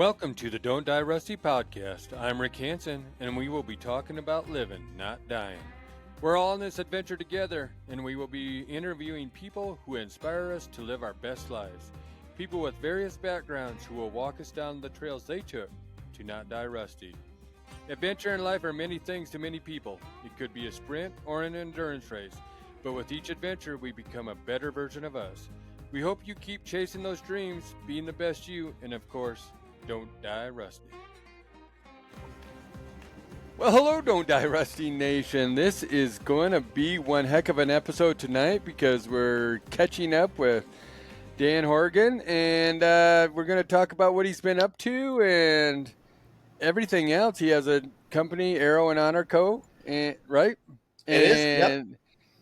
Welcome to the Don't Die Rusty podcast. I'm Rick Hansen, and we will be talking about living, not dying. We're all in this adventure together, and we will be interviewing people who inspire us to live our best lives. People with various backgrounds who will walk us down the trails they took to not die rusty. Adventure and life are many things to many people. It could be a sprint or an endurance race, but with each adventure, we become a better version of us. We hope you keep chasing those dreams, being the best you, and of course, don't die rusty. Well, hello, Don't Die Rusty Nation. This is going to be one heck of an episode tonight because we're catching up with Dan Horgan, and we're going to talk about what he's been up to and everything else. He has a company, Arrow and Honor Co., right? It is, yep.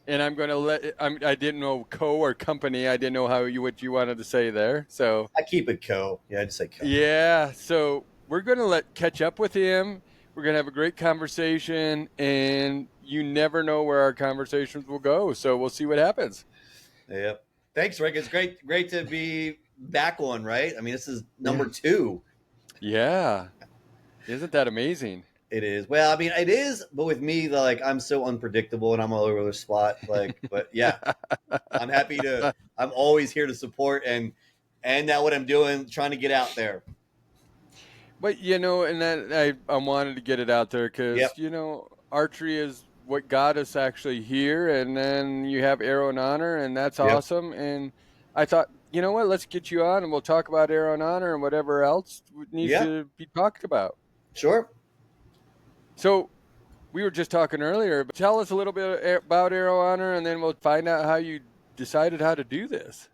And I'm going to I didn't know co or company. I didn't know what you wanted to say there. So I keep it co. Yeah, I just say co. Yeah. So we're going to catch up with him. We're going to have a great conversation, and you never know where our conversations will go. So we'll see what happens. Yep. Thanks, Rick. It's great to be back on, right? I mean, this is number 2. Yeah. Isn't that amazing? It is. Well, I mean, it is, but with me, I'm so unpredictable and I'm all over the spot. But yeah, I'm happy to. I'm always here to support and now what I'm doing, trying to get out there. But and that I wanted to get it out there because archery is what got us actually here, and then you have Arrow and Honor, and that's awesome. And I thought, you know what, let's get you on, and we'll talk about Arrow and Honor and whatever else needs to be talked about. Sure. So we were just talking earlier, but tell us a little bit about Arrow Honor, and then we'll find out how you decided how to do this.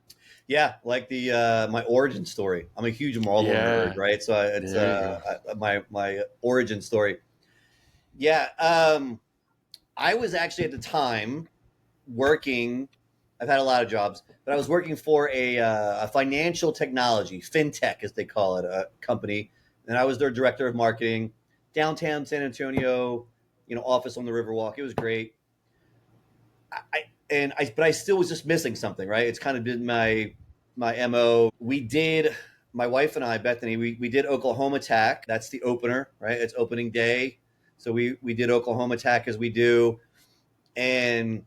Yeah, like my origin story. I'm a huge Marvel nerd, right? So it's my origin story. Yeah, I was actually at the time working. I've had a lot of jobs, but I was working for a financial technology, fintech as they call it, a company, and I was their director of marketing. Downtown San Antonio, office on the Riverwalk. It was great. But I still was just missing something, right? It's kind of been my MO. My wife and I, Bethany, we did Oklahoma Tack. That's the opener, right? It's opening day. So we did Oklahoma Tack as we do. And,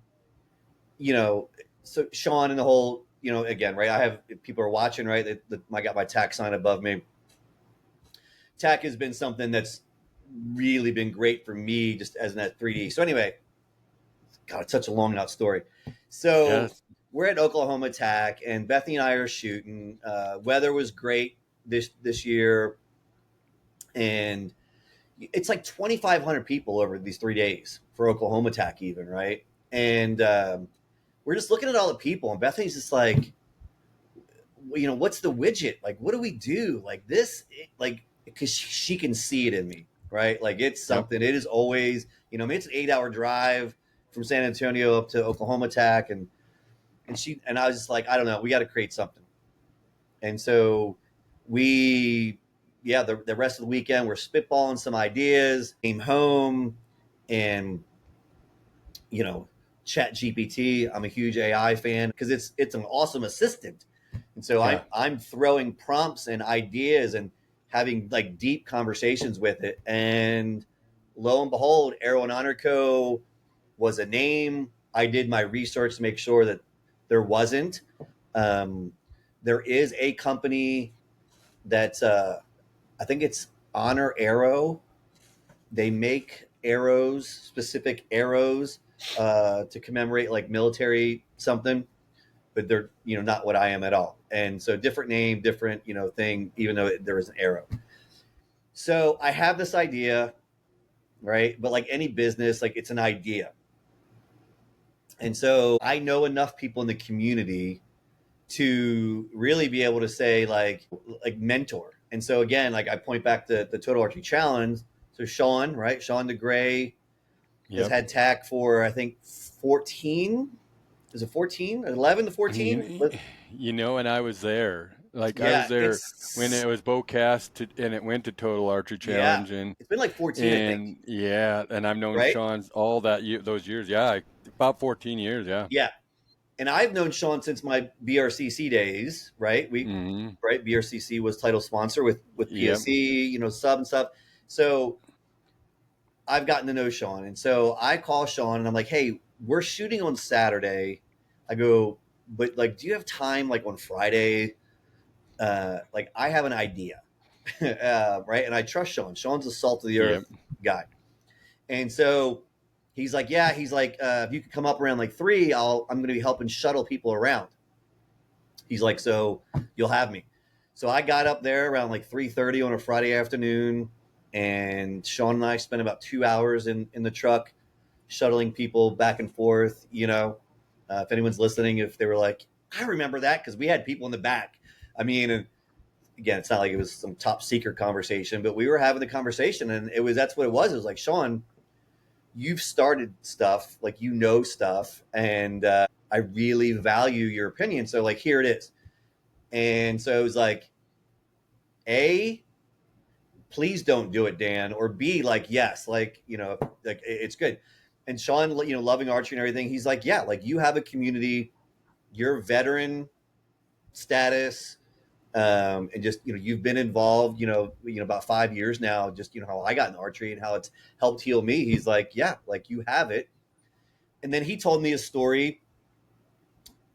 so Sean and the whole, again, right? I have people are watching, right? I got my tack sign above me. Tack has been something that's really been great for me just as in that 3D. So anyway, God, it's such a long out story. So we're at Oklahoma Tack, and Bethany and I are shooting. Weather was great this year, and it's like 2,500 people over these 3 days for Oklahoma Tack, even, right? And we're just looking at all the people, and Bethany's just like, what's the widget? Like, what do we do? Like this, because she can see it in me. Right? Like it's something, it is always, it's an 8-hour drive from San Antonio up to Oklahoma Tack. And I was just like, I don't know, we got to create something. And so the rest of the weekend, we're spitballing some ideas, came home and, Chat GPT. I'm a huge AI fan because it's an awesome assistant. And so I'm throwing prompts and ideas and having like deep conversations with it. And lo and behold, Arrow and Honor Co. was a name. I did my research to make sure that there wasn't. There is a company that's, I think it's Honor Arrow. They make arrows, specific arrows to commemorate like military something. But they're, not what I am at all. And so different name, different, thing, even though there is an arrow. So I have this idea, right? But like any business, like it's an idea. And so I know enough people in the community to really be able to say like mentor. And so again, like I point back to the Total Archery Challenge. So Sean, right? Sean DeGray has had TAC for, I think, 14. Is it 14? 11 to 14? And I was there. Like I was there when it was Bowcast and it went to Total Archery Challenge. And it's been like 14, I think. Yeah, and I've known Sean all those years. Yeah, about 14 years, Yeah. And I've known Sean since my BRCC days, right? Right, BRCC was title sponsor with Yep. PSC, sub and stuff. So I've gotten to know Sean, and so I call Sean and I'm like, hey, we're shooting on Saturday. I go, but like, do you have time like on Friday? Like I have an idea, right? And I trust Sean. Sean's a salt of the Yep. earth guy, and so he's like, yeah, he's like, if you could come up around like 3, I'm going to be helping shuttle people around. He's like, so you'll have me. So I got up there around like 3:30 on a Friday afternoon, and Sean and I spent about 2 hours in the truck shuttling people back and forth. If anyone's listening, if they were like, I remember that, because we had people in the back. I mean, again, it's not like it was some top secret conversation, but we were having the conversation, and that's what it was. It was like, Sean, you've started stuff, like, stuff, and I really value your opinion. So like, here it is. And so it was like, A, please don't do it, Dan, or B, like, yes, like, like it's good. And Sean, loving archery and everything, he's like, yeah, like you have a community, you're veteran status, and just, you've been involved, about 5 years now, just, how I got in archery and how it's helped heal me. He's like, yeah, like you have it. And then he told me a story.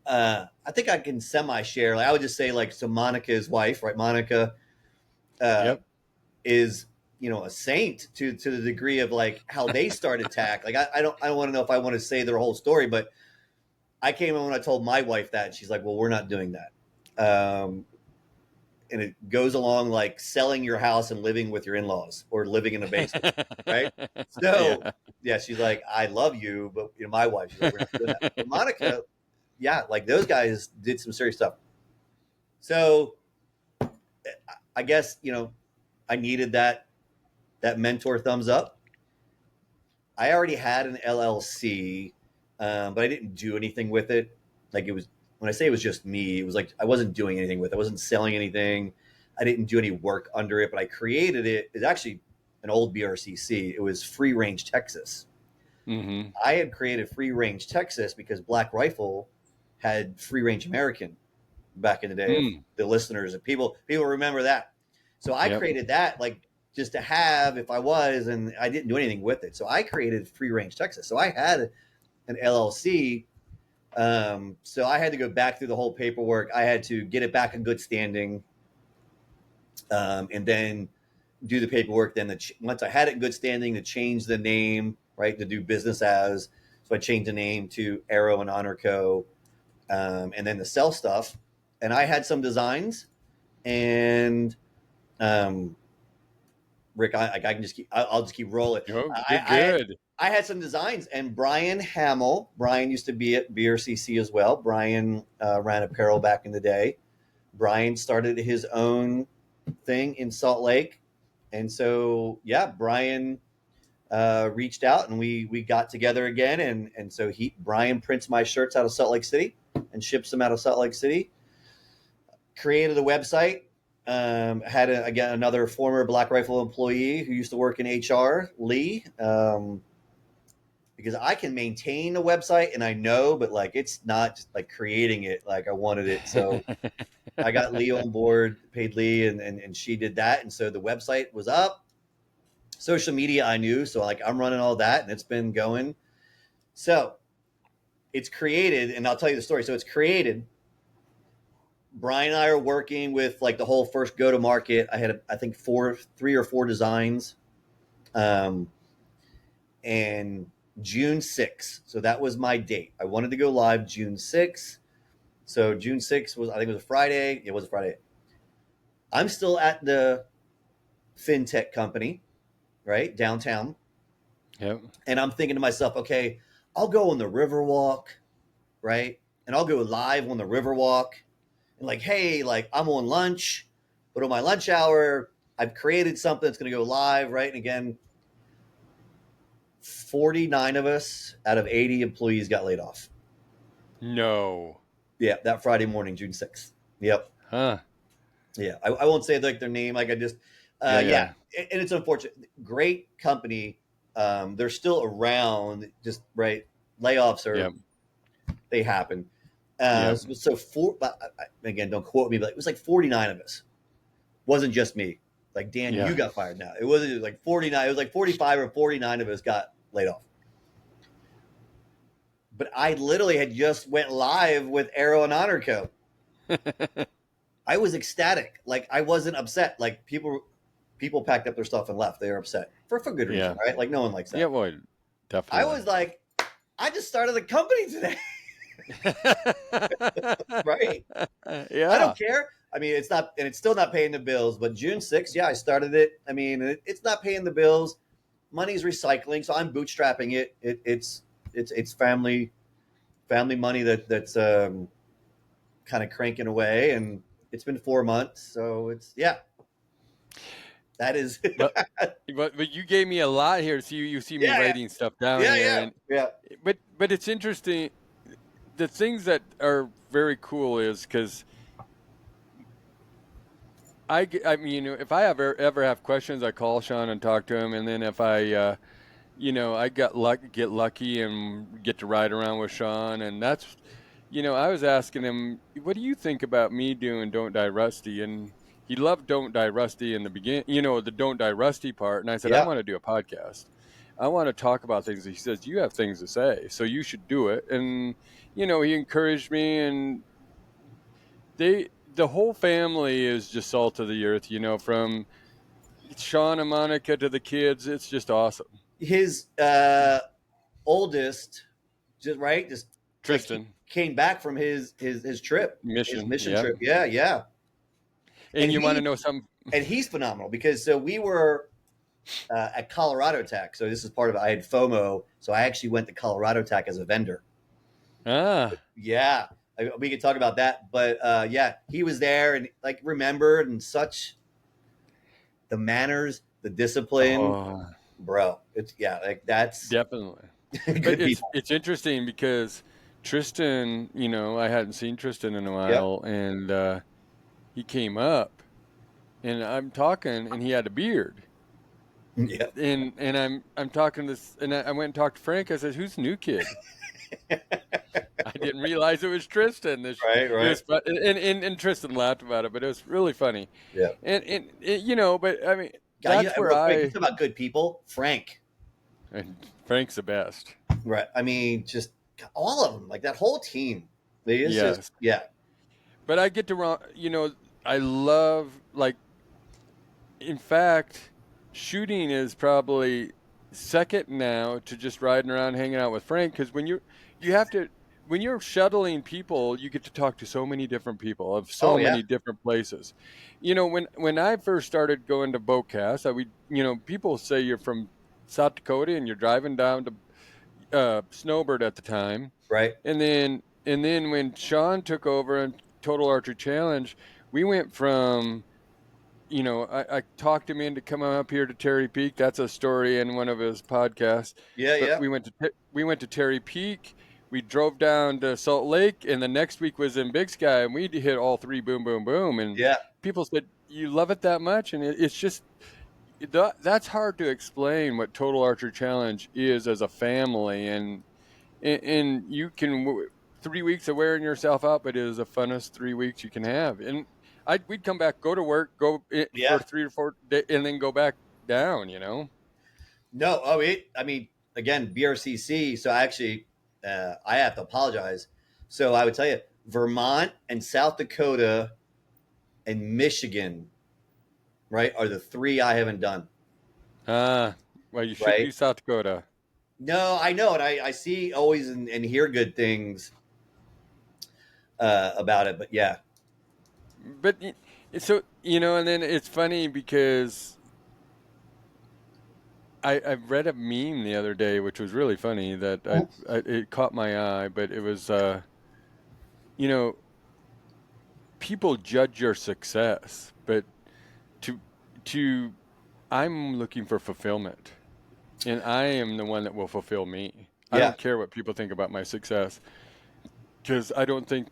I think I can semi-share. Like I would just say, like, so Monica's wife, right? Monica uh, Yep. is, a saint to the degree of like how they started TAC. Like I don't want to know if I want to say their whole story, but I came in when I told my wife that, and she's like, well, we're not doing that. And it goes along like selling your house and living with your in-laws or living in a basement, right? So yeah, she's like, I love you, but my wife, she's like, we're not doing that. But Monica, yeah, like those guys did some serious stuff. So I guess, I needed that mentor thumbs up. I already had an LLC, but I didn't do anything with it. Like, it was, when I say it was just me, it was like I wasn't doing anything with it. I wasn't selling anything. I didn't do any work under it, but I created it. It's actually an old BRCC. It was Free Range Texas. Mm-hmm. I had created Free Range Texas because Black Rifle had Free Range American back in the day. If the listeners and people remember that. So I Yep. created that, like, just to have if I was, and I didn't do anything with it. So I created Free Range Texas. So I had an LLC. So I had to go back through the whole paperwork. I had to get it back in good standing, and then do the paperwork. Then once I had it in good standing, to change the name, right, to do business as. So I changed the name to Arrow and Honor Co. And then to sell stuff. And I had some designs, and Rick, I can just I'll just keep rolling. Oh, I good. I had some designs, and Brian Hamill. Brian used to be at BRCC as well. Brian ran apparel back in the day. Brian started his own thing in Salt Lake, and so yeah, Brian reached out, and we got together again, and so Brian prints my shirts out of Salt Lake City and ships them out of Salt Lake City. Created a website. Had again another former Black Rifle employee who used to work in HR, Lee, because I can maintain a website, and I know, but like it's not just like creating it like I wanted it. So I got Lee on board, paid Lee, and she did that, and so the website was up. Social media I knew, so like I'm running all that, and it's been going. So it's created, and I'll tell you the story. So it's created. Brian and I are working with like the whole first go to market. I had, I think, 3 or 4 designs, and June 6th. So that was my date. I wanted to go live June 6th. So June 6th was, I think it was a Friday. It was a Friday. I'm still at the fintech company, right, downtown. Yep. And I'm thinking to myself, okay, I'll go on the Riverwalk, right? And I'll go live on the Riverwalk. And like, hey, like I'm on lunch, but on my lunch hour, I've created something that's going to go live, right? And again, 49 of us out of 80 employees got laid off. No. Yeah, that Friday morning, June 6th. Yep. Huh. Yeah, I won't say like their name. Like I just, yeah. And it's unfortunate. Great company. They're still around. Just right. Layoffs are, Yep. they happen. Yeah. So again, don't quote me, but it was like 49 of us. Wasn't just me. Like, Dan, you Yeah. got fired now. It wasn't like 49. It was like 45 or 49 of us got laid off. But I literally had just went live with Arrow and Honor Co. I was ecstatic. Like, I wasn't upset. Like, people packed up their stuff and left. They were upset for good reason, Yeah. right? Like, no one likes Yeah, that. well, I definitely. was like, I just started a company today, right? I Yeah. don't care. I mean, it's not, and it's still not paying the bills. But June 6th, yeah, I started it. I mean, it's not paying the bills. Money's recycling, so I'm bootstrapping it. It's family money that's kind of cranking away, and it's been 4 months, so it's that is But you gave me a lot here. So you see me yeah, writing stuff down yeah, here, yeah, and yeah, but it's interesting. The things that are very cool is because I mean, if I ever have questions, I call Sean and talk to him, and then if I I get lucky and get to ride around with Sean, and that's I was asking him, what do you think about me doing Don't Die Rusty? And he loved Don't Die Rusty in the beginning, the Don't Die Rusty part. And I said, I yeah. want to do a podcast. I want to talk about things. He says, you have things to say, so you should do it. And, he encouraged me, and the whole family is just salt of the earth, from Sean and Monica to the kids. It's just awesome. His oldest, just like he Tristan, came back from his trip, his mission. mission Yep. trip. Yeah, yeah. And And you want to know something? he's phenomenal because so we were at Colorado Tech. So this is part of it. I had FOMO, so I actually went to Colorado Tech as a vendor. Ah. Yeah, we could talk about that, but yeah, he was there and like remembered and such. The manners, the discipline, Oh, bro. It's like that's definitely. But good people. it's interesting because Tristan, I hadn't seen Tristan in a Yep. while, and he came up, and I'm talking, and he had a beard, Yep. and I'm talking to this, and I went and talked to Frank. I said, "Who's the new kid?" I didn't realize it was Tristan. Right. It Right. was fun, and Tristan laughed about it, but it was really funny. Yeah. But I mean, God, that's where real quick, you talk about good people. Frank. and Frank's the best. Right. I mean, just all of them, like that whole team. It's Yes. just yeah. But I get to wrong, I love, like, in fact, shooting is probably second now to just riding around hanging out with Frank, because when you're shuttling people, you get to talk to so many different people of Oh so yeah. many different places. When I first started going to Bowcast, people say you're from South Dakota and you're driving down to Snowbird at the time. Right. And then when Sean took over and Total Archery Challenge, we went from, I talked him into coming up here to Terry Peak. That's a story in one of his podcasts. Yeah. But Yeah. we went to Terry Peak. We drove down to Salt Lake, and the next week was in Big Sky, and we hit all three, boom, boom, boom. And Yeah. people said, "You love it that much?" And it's just that's hard to explain what Total Archery Challenge is as a family, and you can 3 weeks of wearing yourself out, but it is the funnest 3 weeks you can have. And we'd come back, go to work, Yeah. for 3 or 4 days, and then go back down. No. Oh, I mean, again, BRCC. So actually, I have to apologize. So I would tell you, Vermont and South Dakota and Michigan, right, are the three I haven't done. Well, you should Right. do South Dakota. No, I know, and I see always and hear good things about it. But yeah, But so and then it's funny because I read a meme the other day, which was really funny that it caught my eye, but it was you know people judge your success, but to I'm looking for fulfillment, and I am the one that will fulfill me. I yeah, don't care what people think about my success, because I don't think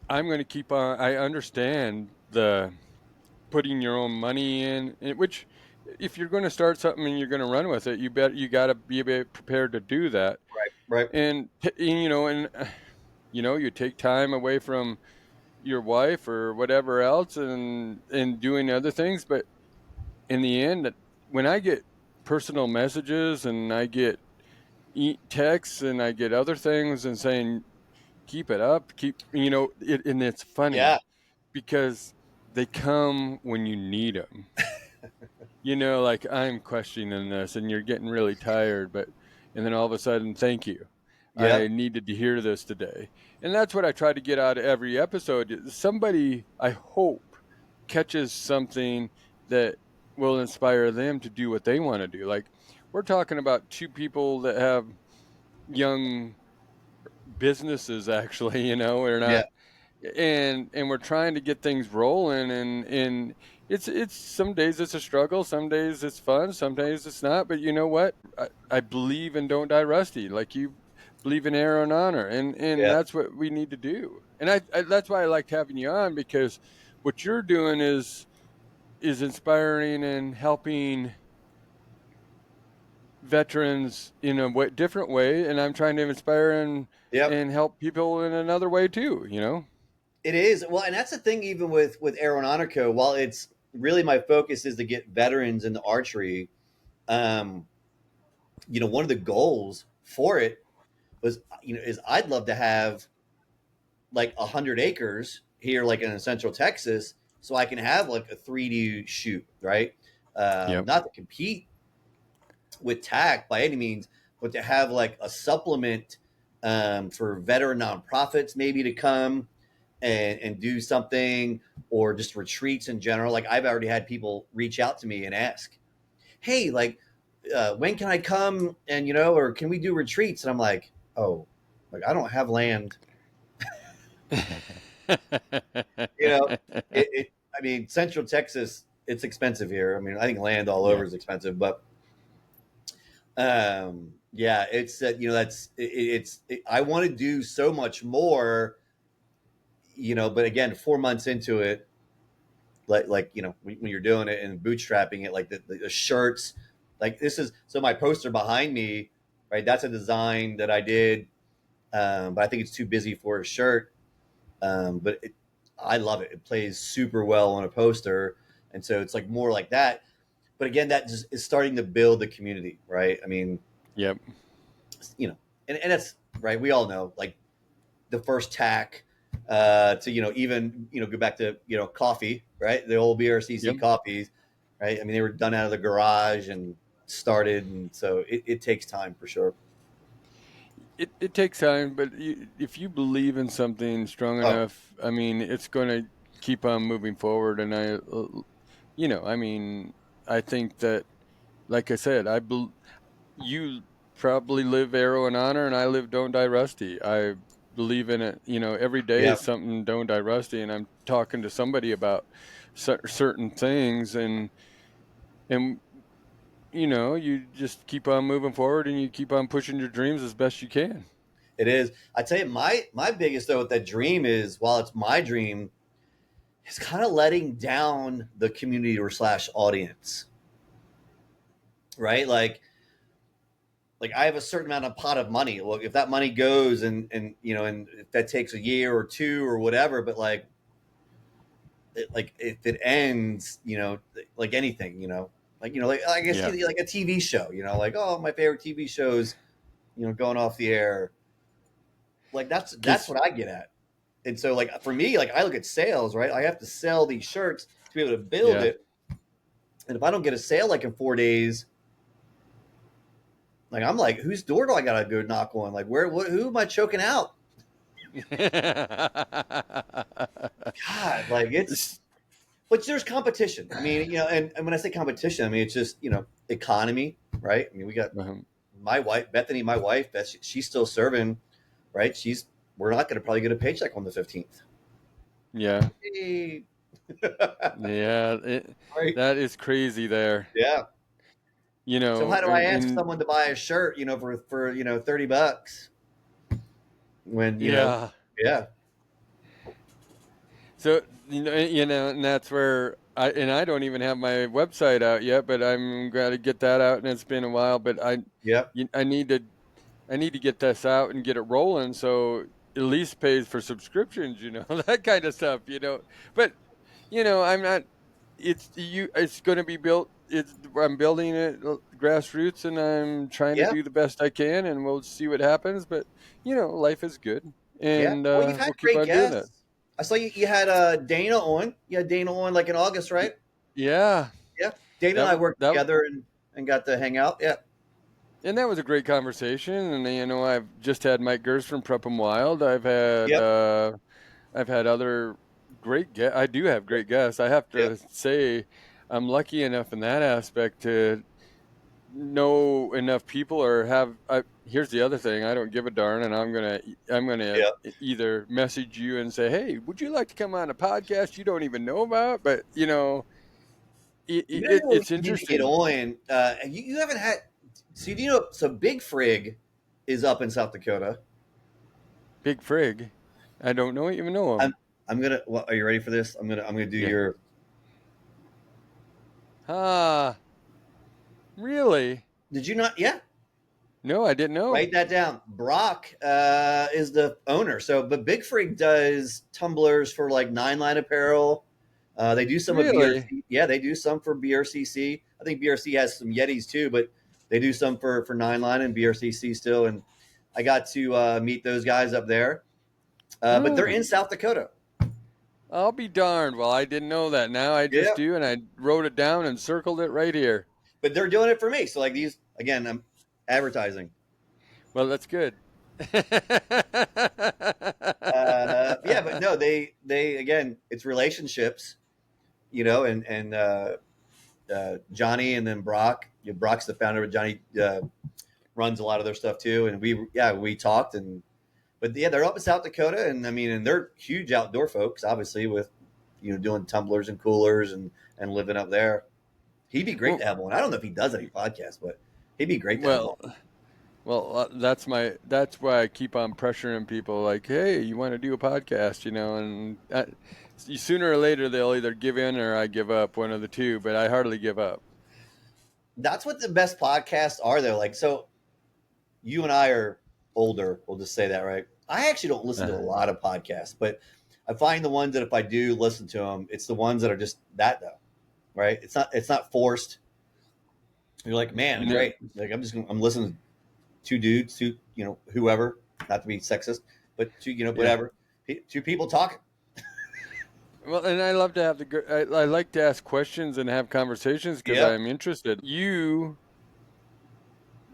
I'm going to keep on. I understand the putting your own money in, which if you're going to start something and you're going to run with it, you got to be prepared to do that. right. And You take time away from your wife or whatever else and doing other things. But in the end, when I get personal messages and I get texts and I get other things and saying, keep it up, and it's funny Yeah. because they come when you need them. Like I'm questioning this and you're getting really tired, and then all of a sudden, thank you. I Yep. needed to hear this today. And that's what I try to get out of every episode. Somebody, I hope, catches something that will inspire them to do what they want to do. Like we're talking about two people that have young businesses actually, we're Yeah. not and we're trying to get things rolling and it's some days it's a struggle, some days it's fun, some days it's not, but you know what, I believe in don't die rusty, like you believe in arrow and honor, and Yeah. that's what we need to do. And I that's why I liked having you on, because what you're doing is inspiring and helping veterans in a different way, and I'm trying to inspire Yep. and help people in another way too. It is. Well, and that's the thing, even with Aeronautico, while it's really my focus is to get veterans into archery, um, one of the goals for it was, is I'd love to have like 100 acres here, like in central Texas, so I can have like a 3D shoot, right? Yep. Not to compete with TAC by any means, but to have like a supplement for veteran nonprofits maybe to come and do something, or just retreats in general. Like I've already had people reach out to me and ask, hey, like, when can I come and, or can we do retreats? And I'm like, oh, like I don't have land. you know, I mean, Central Texas, it's expensive here. I mean, I think land all Yeah. over is expensive, but yeah, it's that's I want to do so much more, but again, 4 months into it, like when you're doing it and bootstrapping it, like the shirts, like this is, so my poster behind me, right, that's a design that I did, but I think it's too busy for a shirt. But I love it. It plays super well on a poster, and so it's like more like that. But again, that just is starting to build the community, right? I mean, Yep. you know, and that's right. We all know, like the first tack to even go back to coffee, right? The old BRCC Yep. coffees, right? I mean, they were done out of the garage and started, and so it takes time for sure. It takes time, but if you believe in something strong Oh, enough, I mean, it's going to keep on moving forward. And I mean, I think that, like I said, you probably live arrow and honor, and I live don't die rusty. I believe in it. Every day yeah, is something don't die rusty, and I'm talking to somebody about certain things, and you just keep on moving forward and you keep on pushing your dreams as best you can. it is. I tell you, my biggest though with that dream is, while it's my dream, it's kind of letting down the community or slash audience, right? Like I have a certain amount of pot of money. Well, if that money goes and if that takes a year or two or whatever, but like if it ends, like anything, like I guess Yeah. like a TV show, like, oh, my favorite TV shows, going off the air. Like that's Because what I get at. And so like for me, like I look at sales, right? I have to sell these shirts to be able to build yeah. it. And if I don't get a sale like in 4 days, like I'm like, whose door do I gotta go knock on? Like who am I choking out? God, like but there's competition. I mean, and when I say competition, I mean it's just, economy, right? I mean, we got Um, my wife, Bethany, my wife, she's still serving, right? We're not gonna probably get a paycheck on the 15th. yeah. Hey. Yeah. Right. That is crazy there. Yeah. So how do I ask And someone to buy a shirt, for $30 when, yeah. yeah, So, and that's where I don't even have my website out yet, but I'm going to get that out, and it's been a while, but yeah, I need to get this out and get it rolling. So at least pays for subscriptions, that kind of stuff, But I'm not. It's going to be built. I'm building it grassroots, and I'm trying to Yeah, do the best I can, and we'll see what happens. But life is good, yeah. and Well, you've had we'll keep great on doing that. guests. I saw you had Dana on. You had Dana on like in August, right? Yeah, Yeah. Dana and that I was worked that, together and got to hang out. Yeah. and that was a great conversation. And I've just had Mike Gers from Prep 'em Wild. I've had other great guests. I do have great guests. I have Yep. to say, I'm lucky enough in that aspect to know enough people or have. Here's the other thing: I don't give a darn, and I'm gonna Yep. either message you and say, "Hey, would you like to come on a podcast you don't even know about?" But You know what it's we need to get interesting. on? You haven't had. So you know, so Big Frig is up in South Dakota. Big Frig, I don't know even know I'm him. I'm gonna. Well, are you ready for this? I'm gonna do Yeah. your. Ah, really? Did you not? Yeah. No, I didn't know. Write that down. Brock is the owner. So, but Big Frig does tumblers for like Nine Line Apparel. They do some of Really? BRC. Yeah, they do some for BRCC. I think BRC has some Yetis too, but they do some for Nine Line and BRCC still. And I got to meet those guys up there. But they're Oh, in South Dakota. I'll be darned. Well, I didn't know that. Now I just Yeah, do, and I wrote it down and circled it right here. but they're doing it for me. So like these again, I'm advertising. Well, that's good. Yeah, but no, they again, it's relationships, and Johnny and then Brock. Brock's the founder, but Johnny runs a lot of their stuff too. And we talked, but yeah, they're up in South Dakota, and I mean, and they're huge outdoor folks, obviously, with doing tumblers and coolers and living up there. He'd be great well, to have on. I don't know if he does any podcasts, but he'd be great to have on. well, that's why I keep on pressuring people. Like, hey, you want to do a podcast? And sooner or later they'll either give in or I give up, one of the two. But I hardly give up. That's what the best podcasts are, though. Like, so you and I are older. We'll just say that, right? I actually don't listen to a lot of podcasts, but I find the ones that if I do listen to them, it's the ones that are just that though, right? It's not forced. You're like, man, No, great. Like I'm listening to two dudes, whoever, not to be sexist, but two, yeah. whatever, two people talking. Well, and I love to have I like to ask questions and have conversations because Yep. I'm interested. You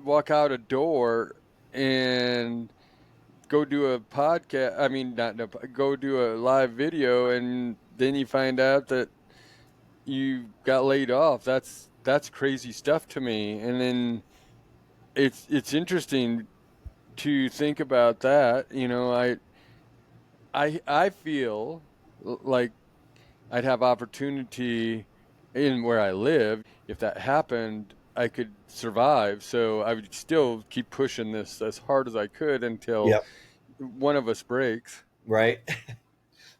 walk out a door and go do a podcast. I mean, not no, go do a live video, and then you find out that you got laid off. That's crazy stuff to me. And then it's interesting to think about that. I feel like I'd have opportunity in where I live. If that happened, I could survive. So I would still keep pushing this as hard as I could until Yep. one of us breaks. Right.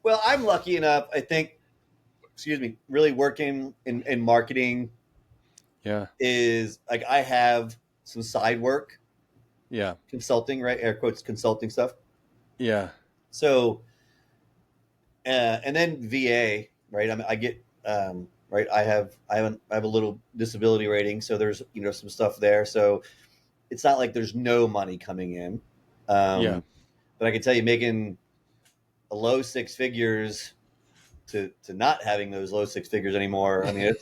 Well, I'm lucky enough. I think, excuse me, really working in marketing Yeah. is like I have some side work Yeah. consulting, right? Air quotes consulting stuff. Yeah. So, and then VA, right? I get right. I have a little disability rating, so there's some stuff there. So it's not like there's no money coming in, Yeah. but I can tell you making a low six figures to not having those low six figures anymore. I mean,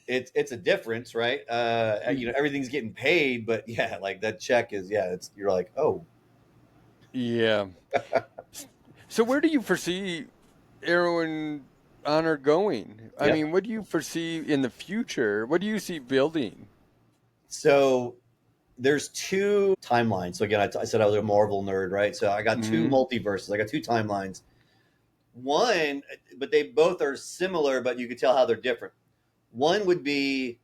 it's a difference, right? Everything's getting paid, but yeah, like that check is it's you're like, oh, Yeah. So where do you foresee Arrow and Honor going? I yep. mean, what do you foresee in the future? What do you see building? So there's two timelines. So again, I said I was a Marvel nerd, right? So I got two Hmm. multiverses. I got two timelines. One, but they both are similar, but you can tell how they're different. One would be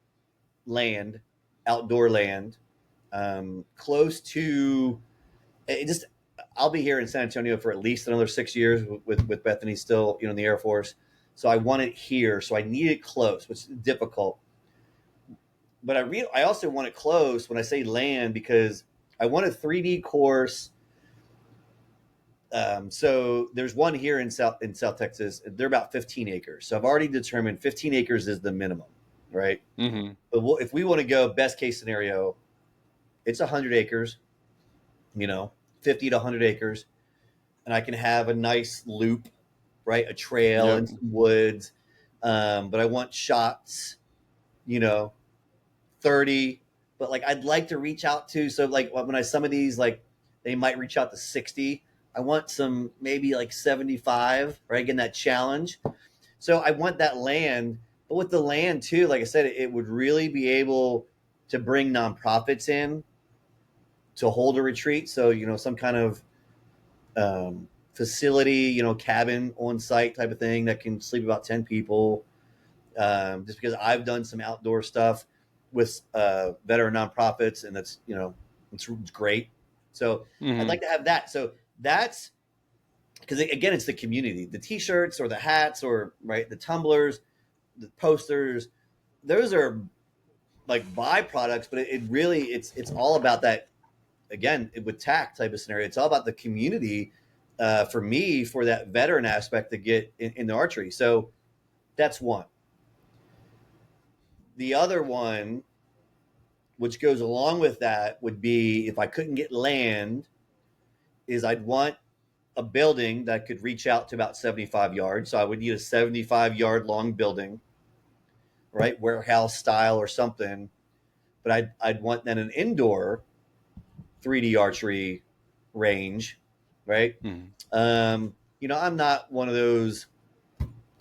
land, outdoor land, close to it just. I'll be here in San Antonio for at least another 6 years with Bethany still, in the Air Force. So I want it here. So I need it close, which is difficult. But I also want it close when I say land because I want a 3D course So there's one here in South Texas. They're about 15 acres. So I've already determined 15 acres is the minimum, right? Mm-hmm. But if we want to go best case scenario, it's 100 acres, 50 to 100 acres, and I can have a nice loop, right? A trail Yep. and some woods. But I want shots, you know, 30. But like I'd like to reach out to, so like when I some of these, like they might reach out to 60. I want some maybe like 75, right? Again, that challenge. So I want that land, but with the land too, like I said, it would really be able to bring nonprofits in to hold a retreat. So, some kind of facility, cabin on site type of thing that can sleep about 10 people. Just because I've done some outdoor stuff with veteran nonprofits, and it's great. So I'd Mm-hmm. like to have that. So that's because, again, it's the community, the t-shirts or the hats or right, the tumblers, the posters. Those are like byproducts, but it really it's all about that. Again, with tact type of scenario, it's all about the community. For me, for that veteran aspect to get in the archery. So that's one. The other one, which goes along with that, would be if I couldn't get land, is I'd want a building that could reach out to about 75 yards. So I would need a 75-yard long building, right? Warehouse style or something. But I'd want then an indoor 3D archery range, right? Mm-hmm. I'm not one of those,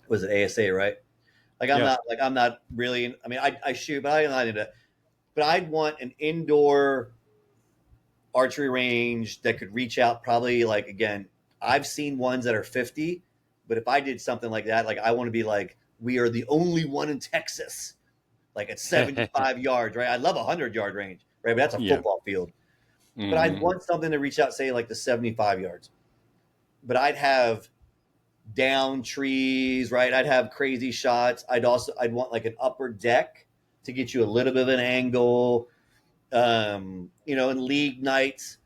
was it ASA, right? Yeah. I'm not really, I mean, I shoot, but I'm not into, but I'd want an indoor archery range that could reach out probably like, again, I've seen ones that are 50, but if I did something like that, like I want to be like, we are the only one in Texas, like at 75 yards, right? I love a 100-yard range, right? But that's a Yeah. football field. But I'd Mm-hmm. want something to reach out, say like the 75 yards. But I'd have down trees, right? I'd have crazy shots. I'd want like an upper deck to get you a little bit of an angle. In league nights.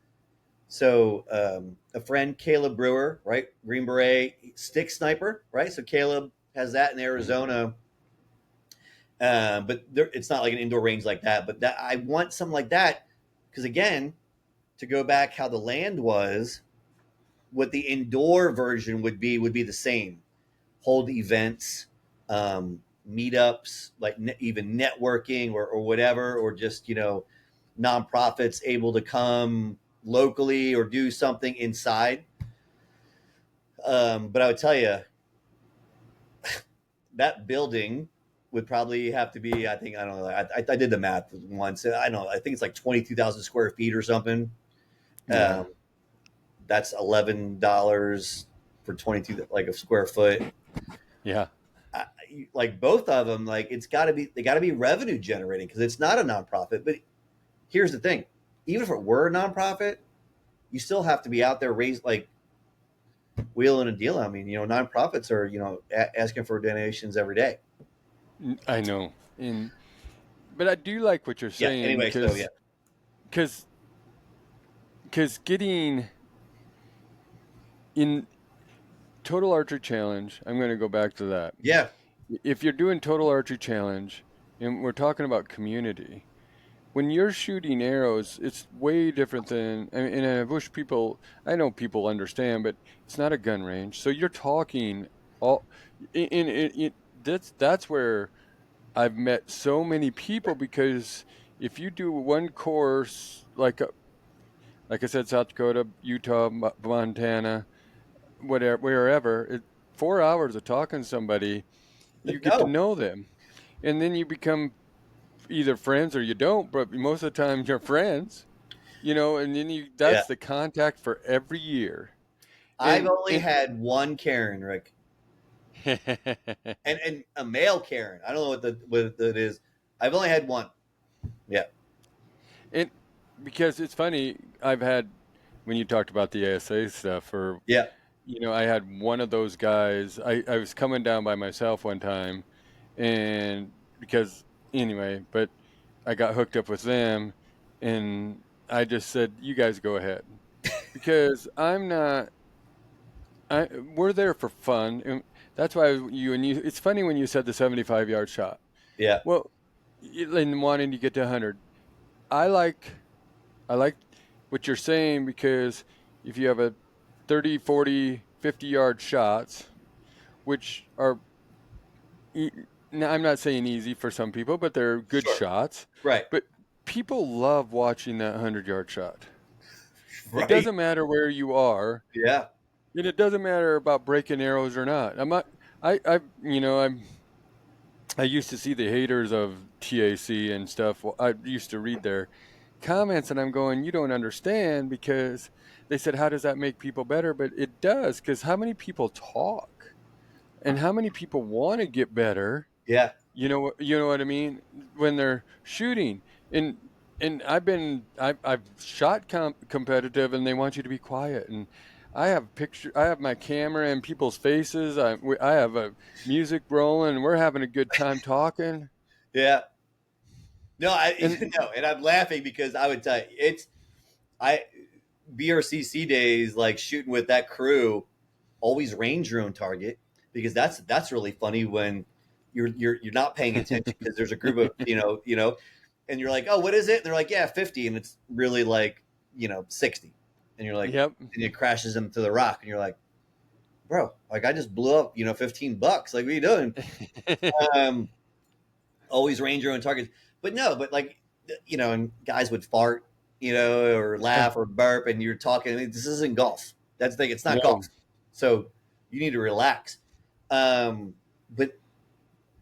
So a friend, Caleb Brewer, right? Green Beret stick sniper, right? So Caleb has that in Arizona. But it's not like an indoor range like that. But that I want something like that because, again, to go back how the land was, what the indoor version would be the same. Hold events, meetups, like even networking or whatever, or just nonprofits able to come locally or do something inside. But I would tell you that building would probably have to be. I think I don't know. I did the math once. I don't know. I think it's like 22,000 square feet or something. Yeah. Um, that's $11 for 22 like a square foot. Yeah. I, like both of them, like they got to be revenue generating because it's not a nonprofit. But here's the thing: even if it were a nonprofit, you still have to be out there like wheeling and dealing. I mean, nonprofits are asking for donations every day. I know. But I do like what you're Yeah. saying Anyway, so yeah, because getting in Total Archery Challenge, I'm going to go back to that. yeah, If you're doing Total Archery Challenge, and we're talking about community, when you're shooting arrows, it's way different than. And I wish I know people understand, but it's not a gun range. So you're talking all. That's where I've met so many people because if you do one course like I said, South Dakota, Utah, Montana, whatever, wherever, 4 hours of talking to somebody, you get to no, know them, and then you become either friends or you don't. But most of the time, you're friends, and then yeah. that's the contact for every year, I've and only had one Karen, Rick, and a male Karen. I don't know what it is. I've only had one. Yeah, and because it's funny, I've had when you talked about the ASA stuff or yeah. I had one of those guys. I was coming down by myself one time, and because anyway, but I got hooked up with them, and I just said, "You guys go ahead," because I'm not. we're there for fun. And that's why it's funny when you said the 75-yard shot. Yeah, Well, and wanting to get to 100. I like I like what you're saying because if you have a 30, 40, 50-yard shots, which are e- now, I'm not saying easy for some people, but they're good sure. shots. Right. But people love watching that 100-yard shot. It Right. doesn't matter where you are, Yeah. and it doesn't matter about breaking arrows or not. I'm not. I used to see the haters of TAC and stuff. Well, I used to read their comments, and I'm going, you don't understand because they said, how does that make people better? But it does, because how many people talk and how many people want to get better? Yeah. You know what I mean? When they're shooting, and I've shot competitive, and they want you to be quiet. And I have my camera and people's faces. I have a music rolling, and we're having a good time talking. Yeah. No, I And no, and I'm laughing because I would tell you I BRCC days like shooting with that crew. Always range your own target because that's really funny when you're not paying attention because there's a group of and you're like, oh, what is it? And they're like, yeah, 50, and it's really like 60, and you're like, yep, and it crashes into the rock, and you're like, bro, like I just blew up $15, like what are you doing? Um, always range your own targets, but no, but like and guys would fart, or laugh or burp, and you're talking. I mean, this isn't golf. That's the thing. It's not no, golf. So you need to relax. But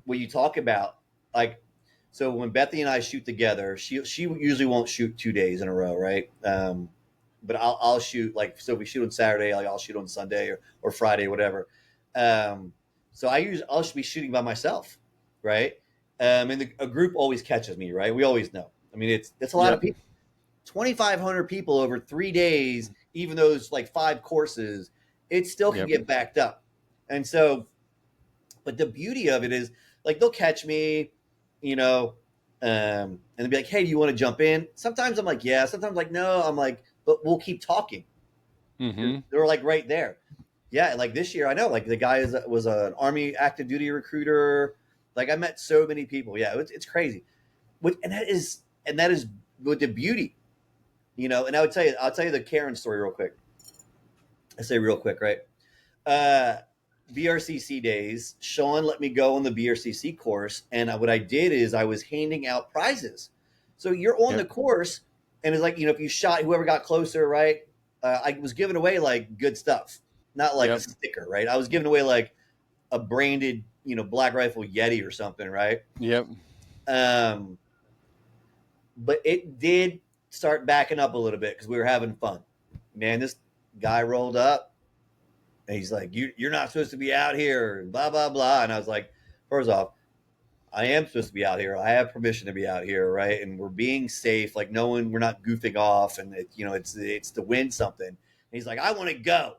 when you talk about like, so when Bethany and I shoot together, she usually won't shoot 2 days in a row, right? But I'll shoot like, so if we shoot on Saturday, like I'll shoot on Sunday or Friday, whatever. Um, so I'll be shooting by myself, right? And a group always catches me, right? We always know. I mean, it's a lot of yep, people. 2,500 people over 3 days, even though it's like 5 courses, it still can yep, get backed up. And so, but the beauty of it is like they'll catch me, and they'll be like, hey, do you want to jump in? Sometimes I'm like, yeah. Sometimes like, no. I'm like, but we'll keep talking. mm-hmm, They're like right there. Yeah, like this year, I know, like the guy was an Army active duty recruiter. Like I met so many people. Yeah, it's crazy. And that is with the beauty, And I'll tell you the Karen story real quick. I say real quick, right? Uh, BRCC days. Sean let me go on the BRCC course, and what I did is I was handing out prizes. So you're on the yep, course, and it's like if you shot whoever got closer, right? I was giving away like good stuff, not like a yep, sticker, right? I was giving away like a branded, Black Rifle Yeti or something, right? yep, Um, but it did start backing up a little bit because we were having fun. Man, this guy rolled up and he's like, you're not supposed to be out here, blah, blah, blah. And I was like, first off, I am supposed to be out here. I have permission to be out here, right? And we're being safe. Like we're not goofing off, and it's to win something. And he's like, I want to go.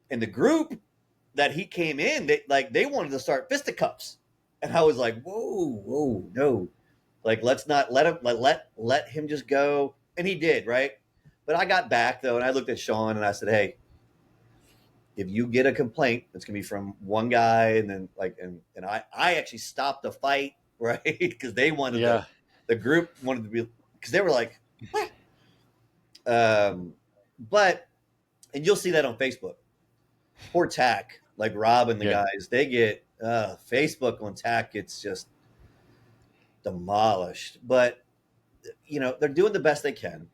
And the group that he came in, they wanted to start fisticuffs, and I was like, whoa, whoa, no, like let's not let him let him just go. And he did, right? But I got back though, and I looked at Sean and I said, hey, if you get a complaint, it's gonna be from one guy, and then and I actually stopped the fight, right? Because they wanted yeah, the group wanted to be, because they were like, what? But and you'll see that on Facebook. Poor TAC, like Rob and the yeah, guys, they get Facebook on TAC. It's just demolished. But they're doing the best they can.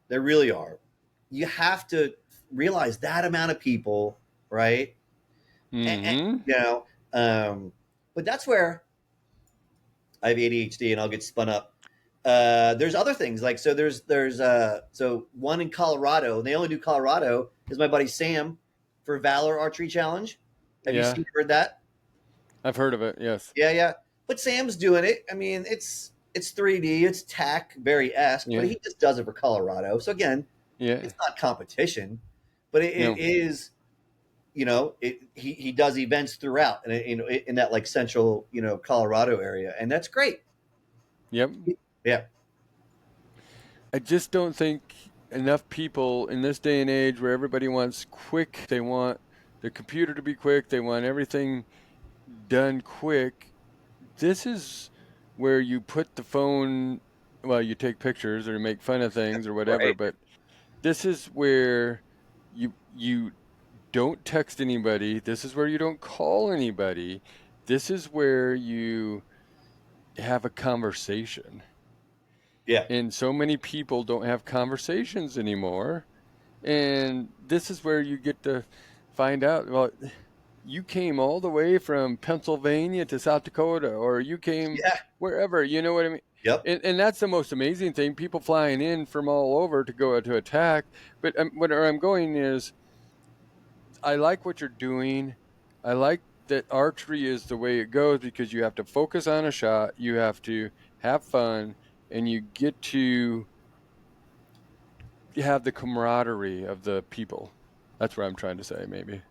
They really are. You have to realize that amount of people, right? And, mm-hmm, you know, but that's where I have ADHD and I'll get spun up. There's other things like, so so one in Colorado. They only do Colorado. Is my buddy Sam for Valor Archery Challenge. Have you yeah. heard that? I've heard of it. Yes. Yeah, yeah. But Sam's doing it. I mean, it's 3D, it's TAC, very esque, but Yeah. he just does it for Colorado. So again, Yeah. it's not competition, but it No. is. He does events throughout, and in that like central Colorado area, and that's great. Yep. Yeah, I just don't think enough people in this day and age where everybody wants quick, they want the computer to be quick. They want everything done quick. This is where you put the phone, well, you take pictures or you make fun of things or whatever, Right. but this is where you don't text anybody. This is where you don't call anybody. This is where you have a conversation. Yeah. And so many people don't have conversations anymore. And this is where you get to find out, well, you came all the way from Pennsylvania to South Dakota, or you came Yeah. wherever, you know what I mean? Yep. And that's the most amazing thing. People flying in from all over to go to attack. But where I'm going is, I like what you're doing. I like that archery is the way it goes because you have to focus on a shot, you have to have fun, and you get to have the camaraderie of the people. That's what I'm trying to say, maybe.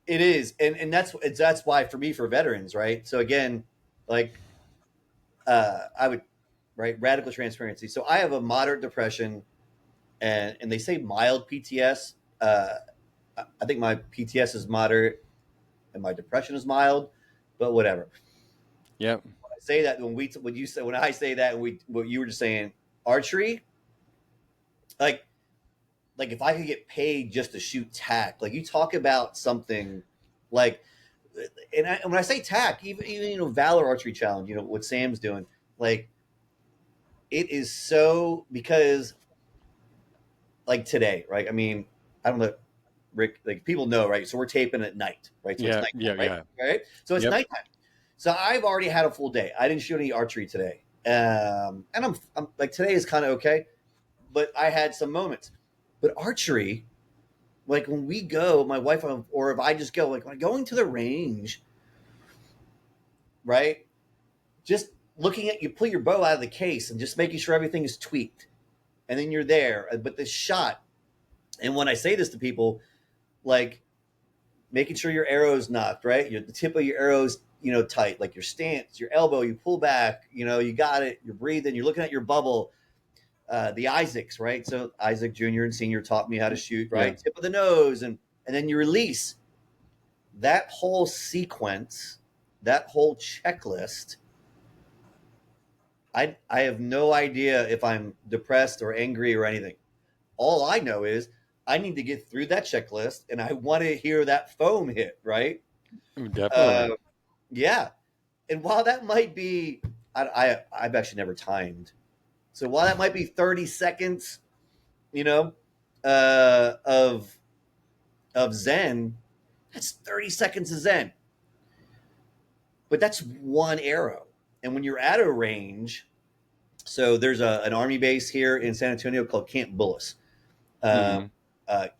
It is, and that's why for me, for veterans, right? So again, like I would, right, radical transparency. So I have a moderate depression, and they say mild PTS. I think my PTS is moderate, and my depression is mild, but whatever. Yep. When I say that, when I say that, and what you were just saying, archery, like if I could get paid just to shoot tack, like you talk about something like, when I say tack, even Valor Archery Challenge, what Sam's doing, like it is so, because like today, right? I mean, I don't know, Rick, like people know, right? So we're taping at night, right? So it's Yeah, nighttime, yeah, right? yeah. Right? So it's Yep. nighttime. So I've already had a full day. I didn't shoot any archery today, and I'm like, today is kind of okay, but I had some moments. But archery, like when we go, my wife, or if I just go, like when going to the range, right? Just looking at, you pull your bow out of the case and just making sure everything is tweaked, and then you're there. But the shot, and when I say this to people, like making sure your arrow's knocked right, the tip of your arrow's tight, like your stance, your elbow, you pull back, you got it, you're breathing, you're looking at your bubble. The Isaacs, right? So Isaac Jr. and Senior taught me how to shoot, Yeah. right? Tip of the nose, and then you release. That whole sequence, that whole checklist, I have no idea if I'm depressed or angry or anything. All I know is I need to get through that checklist, and I want to hear that foam hit, right? Uh, Definitely. yeah. And while that might be, I've actually never timed. So while that might be 30 seconds, you know, of Zen, that's 30 seconds of Zen. But that's one arrow. And when you're at a range, so there's an army base here in San Antonio called Camp Bullis. Um, Mm-hmm.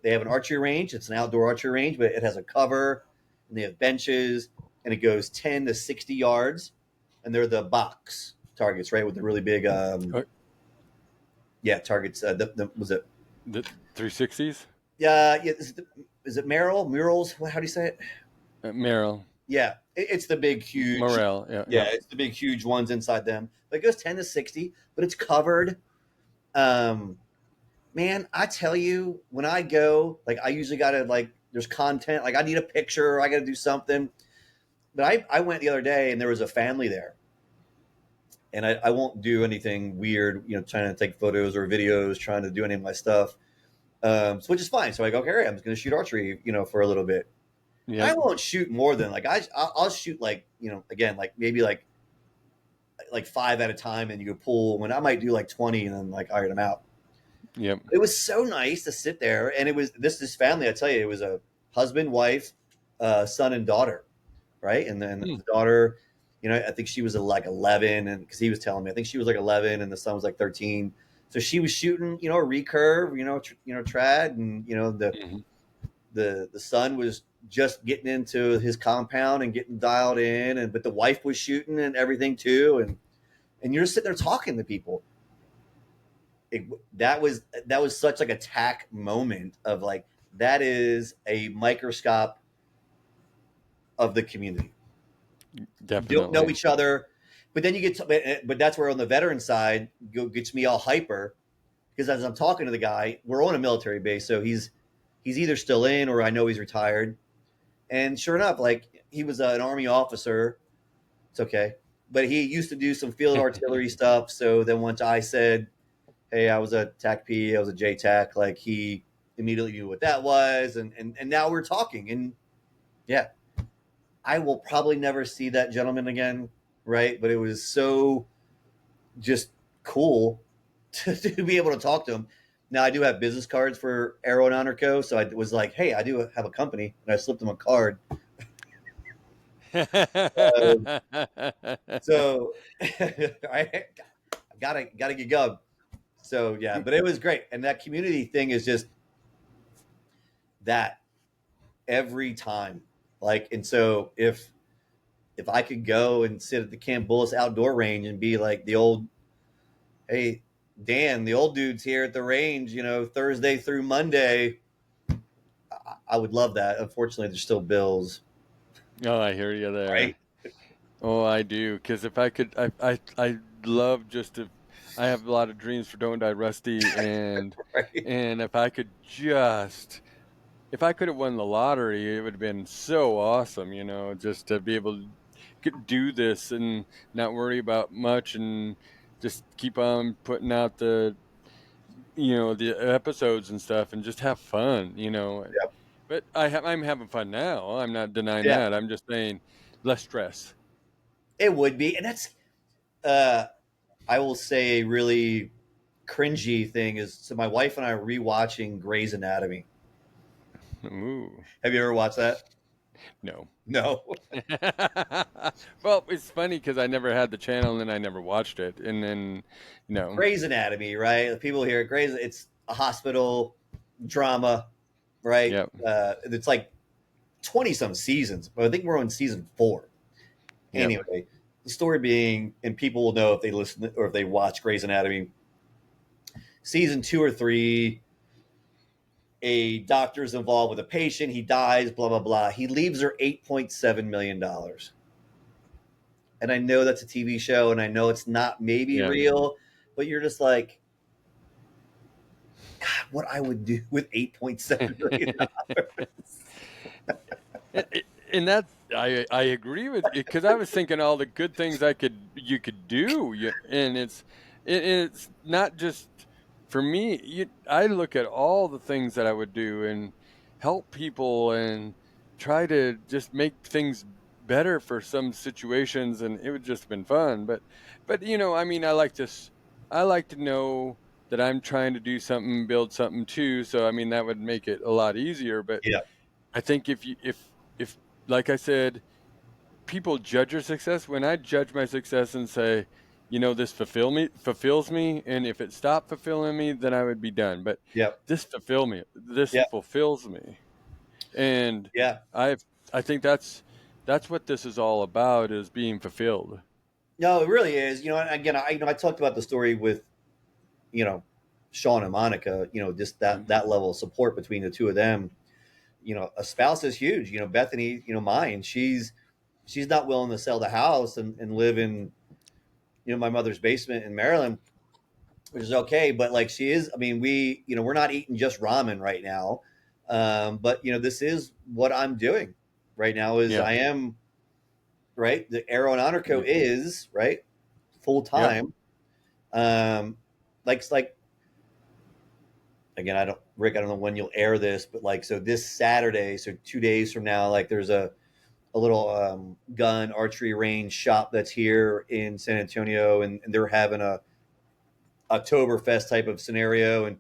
they have an archery range. It's an outdoor archery range, but it has a cover, and they have benches, and it goes 10 to 60 yards, and they're the box targets, right, with the really big, targets. Was it? The 360s? Yeah. Is it Murals? How do you say it? Merrill. Yeah, it's the big, huge. Morel. Yeah, Yeah, yeah. it's the big, huge ones inside them. But it goes 10 to 60, but it's covered. Um, Man, I tell you, when I go, like I usually got to, like, there's content, like I need a picture, I got to do something. But I went the other day and there was a family there, and I won't do anything weird, trying to take photos or videos, trying to do any of my stuff, which is fine. So I go, okay, I'm just going to shoot archery, for a little bit. And I Yep. won't shoot more than, like, I'll shoot, like, again, like maybe like 5 at a time, and you could pull, when I might do like 20, and then like, all right, I'm out. Yep. It was so nice to sit there, and it was this family. I tell you, it was a husband, wife, son, and daughter, right? And then Hmm. the daughter, I think she was like 11, and because he was telling me, I think she was like 11, and the son was like 13. So she was shooting, a recurve, trad, and Mm-hmm. the son was just getting into his compound and getting dialed in, but the wife was shooting and everything too, and you're just sitting there talking to people. That was such like a tack moment of, like, that is a microscope of the community. You don't know Definitely. each other, but then you get but that's where on the veteran side gets me all hyper, because as I'm talking to the guy, we're on a military base, so he's he's either still in or I know he's retired. And sure enough, like he was an Army officer. It's okay. But he used to do some field artillery stuff. So then once I said, hey, I was a TAC P, I was a JTAC, like he immediately knew what that was. And now we're talking. And yeah, I will probably never see that gentleman again. Right. But it was so just cool to be able to talk to him. Now I do have business cards for Aero and Honor Co. So I was like, hey, I do have a company, and I slipped him a card. So I gotta get going. So yeah, but it was great, and that community thing is just that every time. Like, and so if I could go and sit at the Camp Bullis outdoor range and be like the old, hey, Dan, the old dude's here at the range, Thursday through Monday. I would love that. Unfortunately, there's still bills. Oh, I hear you there. Right. Oh, I do. Because if I could, I love just to. I have a lot of dreams for Don't Die Rusty, and Right. and if I could have won the lottery, it would have been so awesome, just to be able to do this and not worry about much and just keep on putting out the episodes and stuff and just have fun, Yep. But I'm having fun now. I'm not denying Yeah. that. I'm just saying less stress. It would be, and that's I will say a really cringy thing is, so my wife and I are rewatching Grey's Anatomy. Ooh, Have you ever watched that? no. No. Well, it's funny because I never had the channel and then I never watched it, and then Grey's Anatomy, right? The people here at Grey's, it's a hospital drama, right? Yep. It's like 20 some seasons, but I think we're on season 4. Yep. Anyway, the story being, and people will know if they listen or if they watch Grey's Anatomy, season 2 or 3, a doctor's involved with a patient, he dies, blah blah blah. He leaves her $8.7 million. And I know that's a TV show, and I know it's not maybe real, but you're just like, God, what I would do with $8.7 million. And that I agree with you, because I was thinking all the good things you could do, and it's not just for me. I look at all the things that I would do and help people and try to just make things better for some situations, and it would just have been fun. But I mean, I like to know that I'm trying to do something, build something too. So I mean, that would make it a lot easier. But Yeah. I think if like I said, people judge your success. When I judge my success and say, this fulfills me, and if it stopped fulfilling me, then I would be done. But Yep. this fulfills me, and Yeah. I think that's what this is all about, is being fulfilled. No, it really is. Again, I talked about the story with, Sean and Monica, just that level of support between the two of them. A spouse is huge. Bethany, mine, she's not willing to sell the house and live in, my mother's basement in Maryland, which is okay. But like, she is, I mean, we're not eating just ramen right now. But this is what I'm doing right now is I am, right. The Aero and Honor Co is right full time. Like, again, Rick, I don't know when you'll air this, but like, so this Saturday, so 2 days from now, like there's a little gun archery range shop that's here in San Antonio, and they're having a Oktoberfest type of scenario, and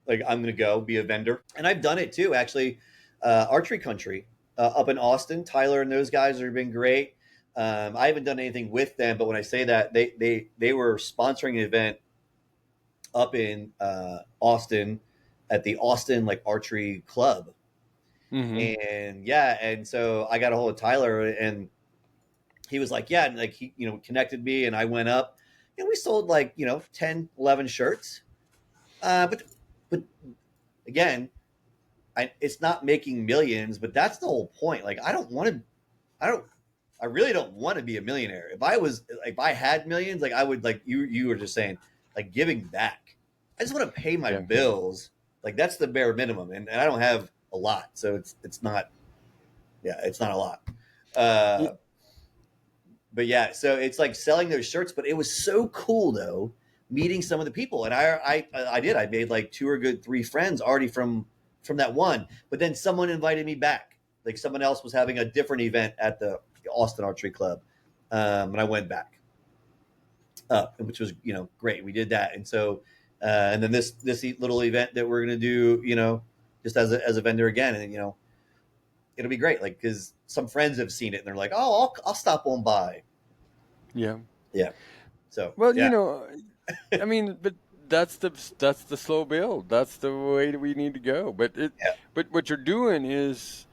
like I'm gonna go be a vendor, and I've done it too, actually. Archery Country up in Austin, Tyler and those guys have been great. I haven't done anything with them, but when I say that, they were sponsoring an event up in Austin at the Austin like archery club. Mm-hmm. And so I got a hold of Tyler, and he was like, yeah, and like he, connected me, and I went up, and we sold like, 10, 11 shirts. But again, it's not making millions, but that's the whole point. Like, I really don't want to be a millionaire. If I had millions, like I would, like you were just saying, like giving back. I just want to pay my bills. Like that's the bare minimum. And I don't have a lot. So it's not, it's not a lot. Y- But yeah, so it's like selling those shirts. But it was so cool though, meeting some of the people, and I made like two or good three friends already from that one. But then someone invited me back. Like someone else was having a different event at the Austin Archery Club, and I went back, which was great. We did that, and so and then this little event that we're gonna do, just as a vendor again, and it'll be great. Like because some friends have seen it and they're like, oh, I'll stop on by. Yeah. Yeah. So Well, yeah. I mean, but that's the slow build. That's the way that we need to go. Yeah. But what you're doing is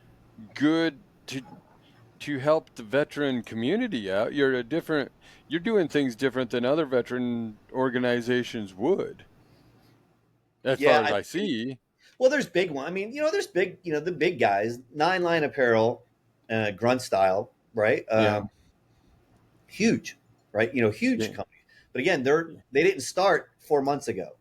good to help the veteran community out. You're doing things different than other veteran organizations would, as Yeah. far as I see. Well, there's big one. I mean, there's big, the big guys, Nine Line Apparel, Grunt Style, right? Yeah. Huge, right? Huge Yeah. company. But again, they didn't start 4 months ago,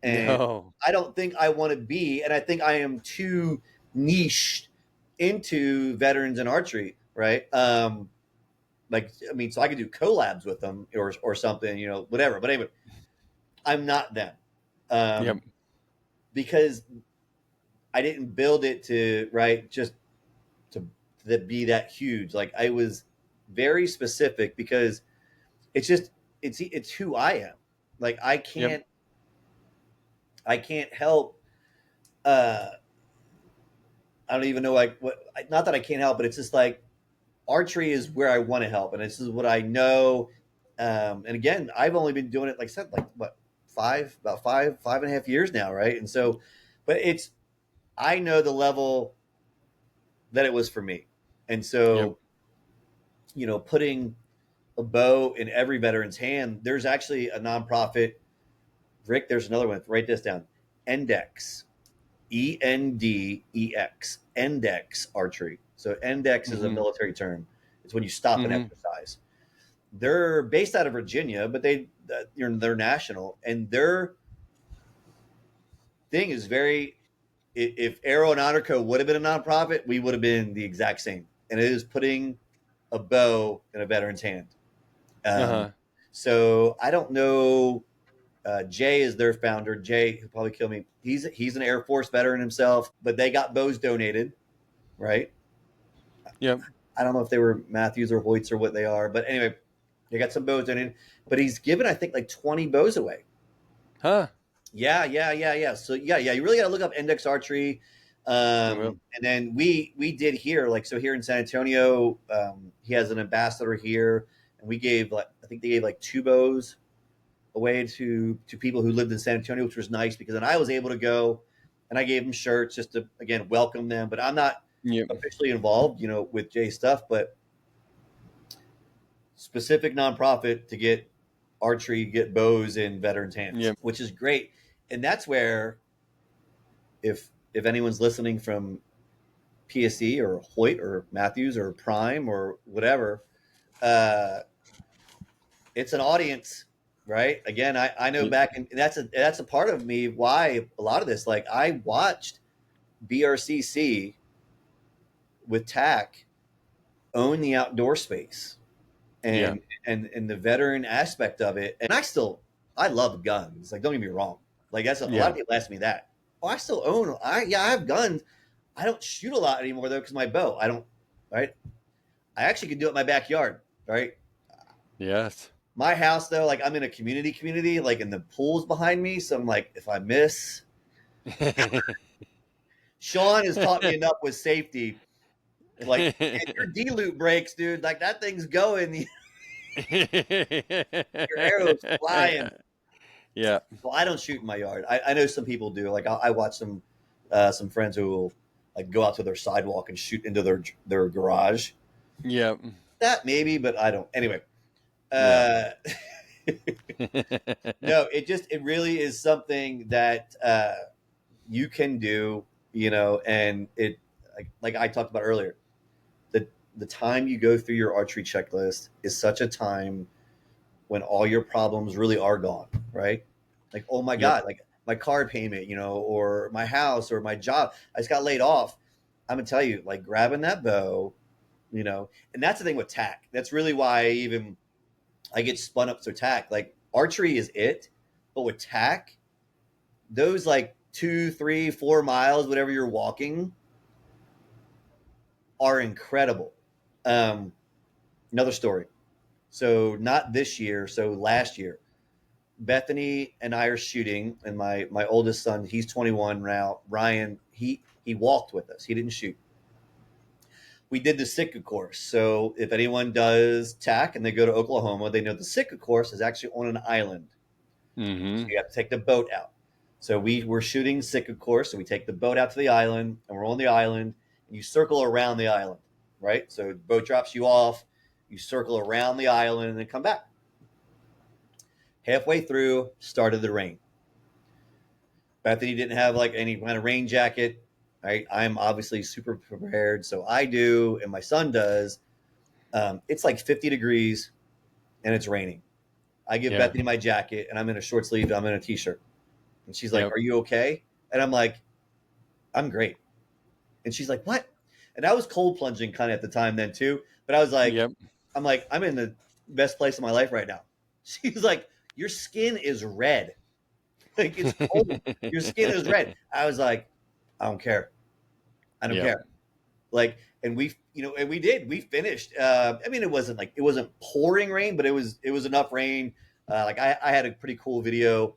and No. I don't think I want to be, and I think I am too niche into veterans and archery, right? Like I mean, so I could do collabs with them or something, whatever. But anyway, I'm not them, Yep. because I didn't build it to just to be that huge. Like I was very specific because it's just it's who I am. Like Yep. I can't help. uh I don't even know like what. Not that I can't help, but it's just like archery is where I want to help, and this is what I know. And again, I've only been doing it, like I said, like what, about five and a half years now, right? And so, but it's I know the level that it was for me, and Yep. so putting a bow in every veteran's hand. There's actually a nonprofit. Rick, there's another one. Write this down. Endex, Endex, Endex Archery. So Endex is a Mm-hmm. military term. It's when you stop an Mm-hmm. exercise. They're based out of Virginia, but they're national, and their thing is very. If Arrow and Honor Co. would have been a nonprofit, we would have been the exact same. And it is putting a bow in a veteran's hand. Um, Uh-huh. so I don't know. Jay is their founder. Jay, who probably kill me. He's an Air Force veteran himself, but they got bows donated, right? Yep. I don't know if they were Matthews or Hoyts or what they are, but anyway, they got some bows donated. But he's given, I think, like 20 bows away. Huh. Yeah. So yeah, you really got to look up Index Archery. Well, And then we did here, like so here in San Antonio, he has an ambassador here, and we gave like I think they gave like two bows away to people who lived in San Antonio, which was nice because then I was able to go and I gave them shirts just to again welcome them. But I'm not yep. officially involved, with Jay's stuff, but specific nonprofit to get archery, get bows in veterans' hands, Yep. which is great. And that's where if anyone's listening from PSE or Hoyt or Matthews or Prime or whatever, uh, it's an audience, right? Again, I know Yep. back, and that's a part of me why a lot of this, like I watched BRCC with TAC own the outdoor space Yeah. and the veteran aspect of it, and I love guns. Like don't get me wrong, like that's a lot Yeah. of people ask me that. Oh, I still own. I have guns. I don't shoot a lot anymore though because my bow. I don't. Right. I actually can do it in my backyard. Right. Yes. My house though, like I'm in a community, like in the pools behind me. So I'm like, if I miss, Sean has taught me enough with safety. Like, if your D loop breaks, dude, like that thing's going, your arrow's flying. Yeah. Well, I don't shoot in my yard. I know some people do. Like I watch some friends who will like go out to their sidewalk and shoot into their garage. Yeah. That maybe, but I don't. Anyway, Yeah. uh, no, it really is something that you can do, and it like I talked about earlier. The time you go through your archery checklist is such a time when all your problems really are gone, right? Like, oh my Yep. God, like my car payment, or my house or my job. I just got laid off. I'm gonna tell you, like grabbing that bow, and that's the thing with tack. That's really why I get spun up. So tack, like archery is it, but with tack, those like 2, 3, 4 miles, whatever you're walking, are incredible. Another story. So not this year. So last year, Bethany and I are shooting, and my oldest son, he's 21 now. Ryan, he walked with us. He didn't shoot. We did the Sitka course. So if anyone does tack and they go to Oklahoma, they know the Sitka course is actually on an island. So you have to take the boat out. So we were shooting Sitka course. So we take the boat out to the island, and we're on the island, and you circle around the island, right? So the boat drops you off, you circle around the island, and then come back. Halfway through, started the rain. Bethany didn't have like any kind of rain jacket. Right? I'm obviously super prepared, so I do, and my son does. It's like 50 degrees, and it's raining. I give Bethany my jacket, and I'm in a short sleeve. I'm in a t-shirt, and she's like, "Are you okay?" And I'm like, "I'm great." And she's like, "What?" And I was cold plunging kind of at the time then too, but I was like, "I'm like, I'm in the best place of my life right now." She's like, "Your skin is red. Like it's cold. Your skin is red." I was like, "I don't care. I don't care." Like, and we finished. I mean, it wasn't pouring rain, but it was enough rain. Like I had a pretty cool video.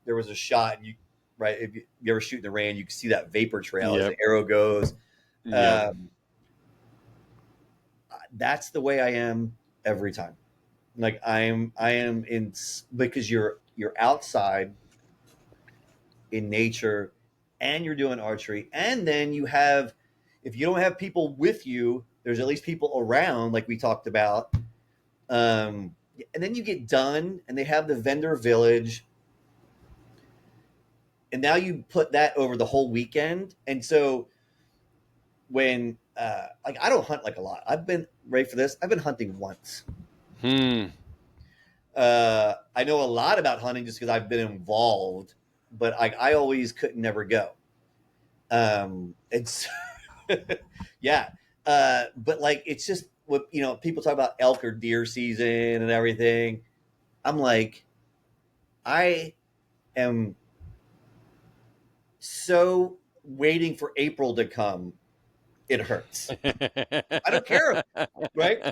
There was a shot, and if you ever shoot in the rain, you can see that vapor trail as the arrow goes. That's the way I am every time. Like I am in, because you're outside in nature, and you're doing archery, and then you have, if you don't have people with you, there's at least people around, like we talked about. And then you get done, and they have the vendor village, and now you put that over the whole weekend. And so when like I don't hunt like a lot. I've been ready for this. I've been hunting once. I know a lot about hunting just because I've been involved, but I always couldn't never go. It's yeah. But like, it's just what, people talk about elk or deer season and everything. I'm like, I am so waiting for April to come. It hurts. I don't care. Right.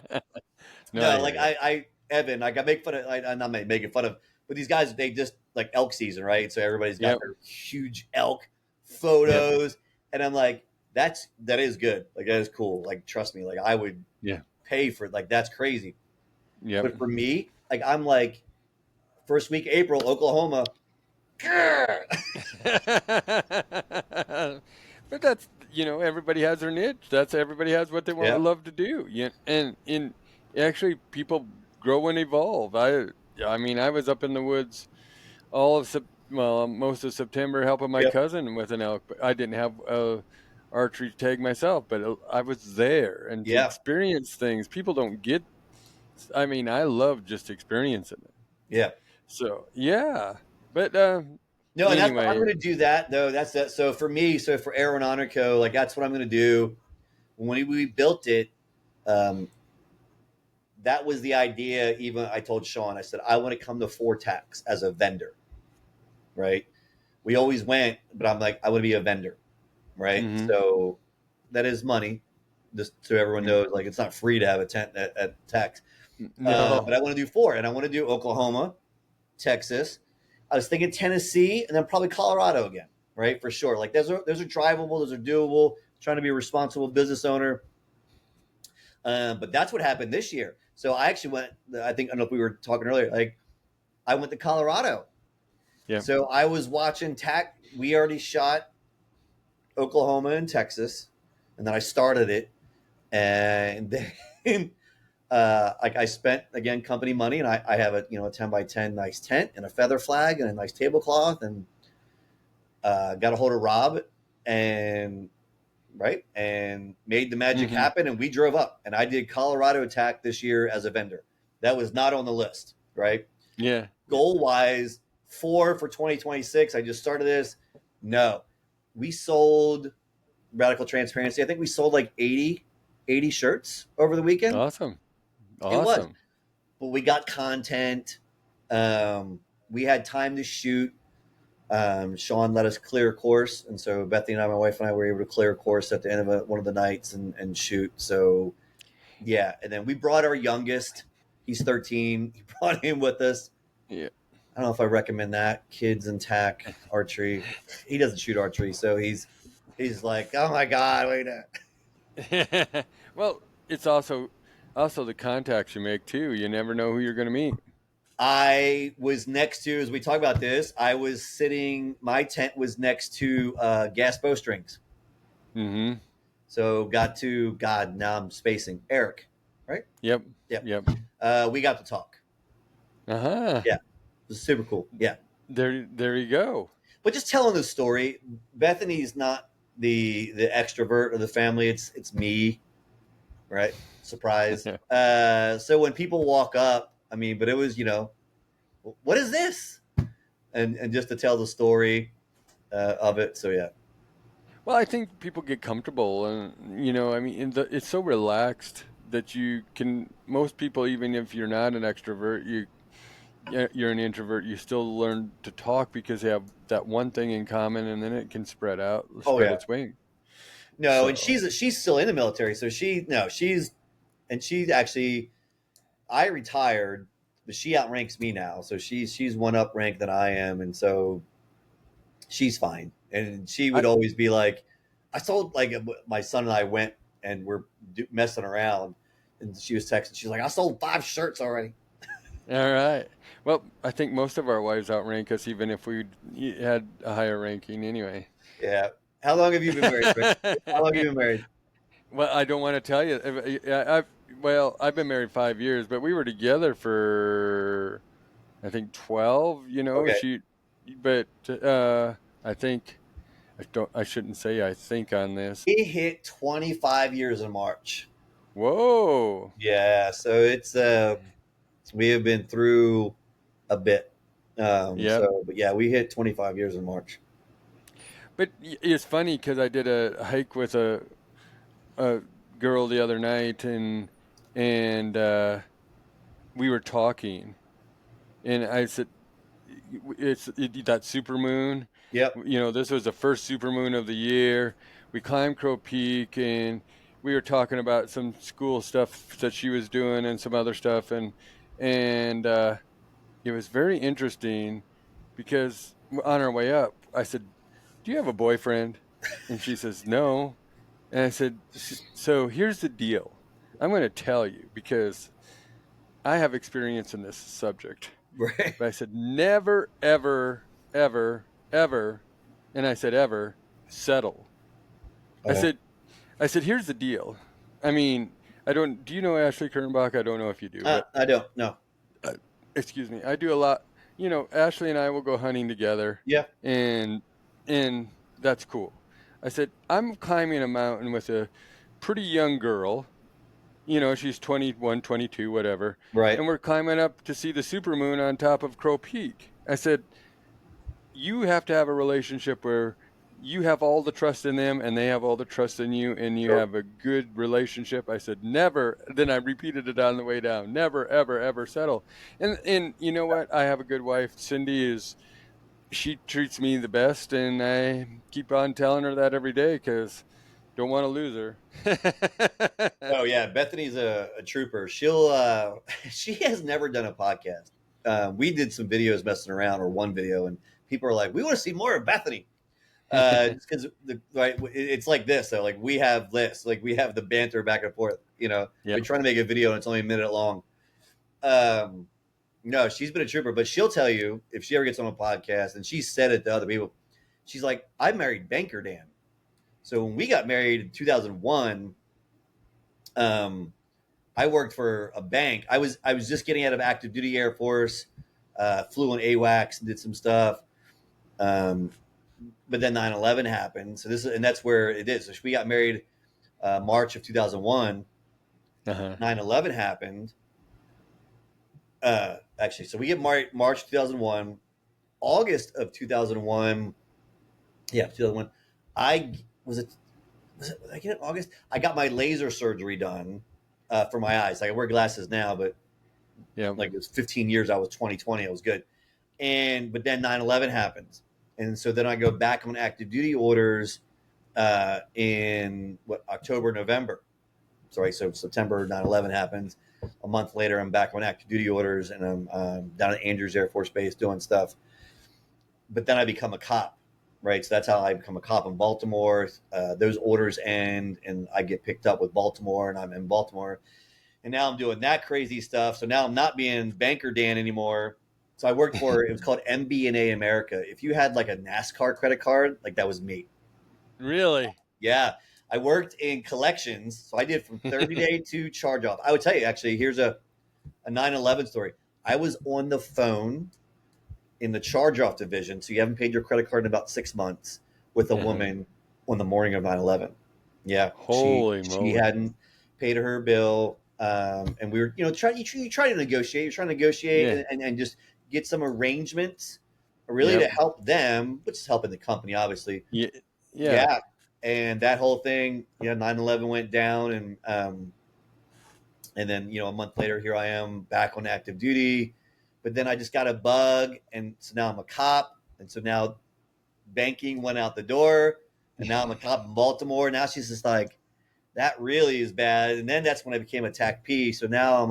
No, like Evan, like I make fun of, I'm not making fun of, but these guys, they just like elk season, right? So everybody's got their huge elk photos, and I'm like, that is good. Like that is cool. Like trust me, like I would pay for it. Like that's crazy. But for me, like I'm like, first week April, Oklahoma. But that's, everybody has their niche. Everybody has what they want to love to do. And actually people grow and evolve. I mean, I was up in the woods most of September helping my cousin with an elk, but I didn't have a archery tag myself, but I was there and to experience things people don't get. I mean, I love just experiencing it. Yeah. So, but no, and anyway, I'm going to do that though. That's that. So for me, for Arrow and Honor Co., like that's what I'm going to do. When we built it, that was the idea. Even I told Sean, I said, I want to come to Fortex as a vendor, right? We always went, but I'm like, I want to be a vendor, right? Mm-hmm. So that is money, just so everyone knows, like it's not free to have a tent at Tex. No. But I want to do 4, and I want to do Oklahoma, Texas. I was thinking Tennessee, and then probably Colorado again, right? For sure. Like those are drivable, those are doable. Trying to be a responsible business owner. But that's what happened this year. So I actually went, I don't know if we were talking earlier, like I went to Colorado. Yeah. So I was watching tack. We already shot Oklahoma and Texas, and then I started it. And then like I spent, again, company money, and I have a 10x10 nice tent and a feather flag and a nice tablecloth, and got a hold of Rob and made the magic happen, and we drove up, and I did Colorado Tack this year as a vendor. That was not on the list, right? Yeah. Goal wise, 4 for 2026. I just started this. No, we sold Radical Transparency. I think we sold like 80 shirts over the weekend. Awesome. It was, Awesome. but we got content. We had time to shoot. Sean let us clear a course, and so Bethany and I, my wife and I, were able to clear a course at the end of one of the nights and shoot. So yeah, and then we brought our youngest. He's 13. He brought him with us. Yeah. I don't know if I recommend that. Kids and tack archery. He doesn't shoot archery, so he's like, oh my god, wait a. Well, it's also the contacts you make too. You never know who you're going to meet. I was next to, as we talk about this, I was sitting. My tent was next to gas bowstrings. Mm-hmm. So got to God. Now I'm spacing. Eric, right? Yep. Yep. Yep. We got to talk. Uh-huh. Yeah, it was super cool. Yeah. There you go. But just telling the story, Bethany's not the extrovert of the family. It's me, right? Surprise. So when people walk up, I mean, but it was, what is this? And just to tell the story of it. So yeah. Well, I think people get comfortable, and I mean, it's so relaxed that you can. Most people, even if you're not an extrovert, you're an introvert, you still learn to talk because they have that one thing in common, and then it can spread its wing. No, So. And she's still in the military, so she's actually, I retired, but she outranks me now, so she's one up rank than I am, and so she's fine. And she would always be like, I told, like, my son and I went and we're messing around, and she was texting. She's like, I sold 5 shirts already. All right. Well, I think most of our wives outrank us, even if we had a higher ranking anyway. Yeah. How long have you been married, Rick? How long have you been married? Well, I don't want to tell you. I've been married 5 years, but we were together for, I think, 12. Okay. I think I shouldn't say I think on this. We hit 25 years in March. Whoa. Yeah. So it's we have been through a bit. Yeah. But yeah, we hit 25 years in March. But it's funny because I did a hike with a girl the other night, and we were talking, and I said, that supermoon. Yep. This was the first supermoon of the year. We climbed Crow Peak, and we were talking about some school stuff that she was doing and some other stuff, and it was very interesting because on our way up, I said, do you have a boyfriend? And she says, no. And I said, so here's the deal. I'm going to tell you because I have experience in this subject. Right. But I said, never, ever, ever, ever, and I said, ever, settle. Okay. I said, here's the deal. I mean, do you know Ashley Kernbach? I don't know if you do. I don't know. Excuse me. I do a lot. Ashley and I will go hunting together. Yeah. And that's cool. I said, I'm climbing a mountain with a pretty young girl. She's 21, 22, whatever. Right. And we're climbing up to see the supermoon on top of Crow Peak. I said, you have to have a relationship where you have all the trust in them and they have all the trust in you, and you have a good relationship. I said, never. Then I repeated it on the way down. Never, ever, ever settle. And you know what? I have a good wife. Cindy she treats me the best, and I keep on telling her that every day because don't want to lose her. Oh yeah, Bethany's a trooper. She has never done a podcast. We did some videos messing around, or one video, and people are like, we want to see more of Bethany. Because it's like this. So like we have lists, like we have the banter back and forth. Yep. We're trying to make a video and it's only a minute long. No, she's been a trooper, but she'll tell you if she ever gets on a podcast, and she said it to other people. She's like, I married Banker Dan. So when we got married in 2001, I worked for a bank. I was just getting out of active duty Air Force, flew on AWACS and did some stuff. But then 9/11 happened. So that's where it is. So we got married March of 2001. 9/11 happened. Actually, so we get married March 2001. August of 2001, yeah, 2001, I did I get it in August? I got my laser surgery done for my eyes. Like I wear glasses now, but Yeah. like it was 15 years. I was 2020. I was good. But then 9/11 happened. And so then I go back on active duty orders in October, November. Sorry, so September 9/11 happens. A month later, I'm back on active duty orders, and I'm down at Andrews Air Force Base doing stuff. But then I become a cop, right? So that's how I become a cop in Baltimore. Those orders end, and I get picked up with Baltimore, and I'm in Baltimore. And now I'm doing that crazy stuff. So now I'm not being Banker Dan anymore. So I worked for, it was called MB&A America. If you had like a NASCAR credit card, like that was me. Really? Yeah. I worked in collections. So I did from 30-day to charge off. I would tell you, actually, here's a 9/11 story. I was on the phone in the charge off division. So you haven't paid your credit card in about 6 months with a woman on the morning of 9/11. Yeah. Holy She moly. hadn't paid her bill. And we were, you try to negotiate. You're trying to negotiate and just get some arrangements really to help them, which is helping the company, obviously. Yeah. And that whole thing, 9/11 went down, and then, a month later, here I am back on active duty. But then I just got a bug, and so now I'm a cop. And so now banking went out the door, and now I'm a cop in Baltimore. Now she's just like, that really is bad. And then that's when I became a TAC P. So now I'm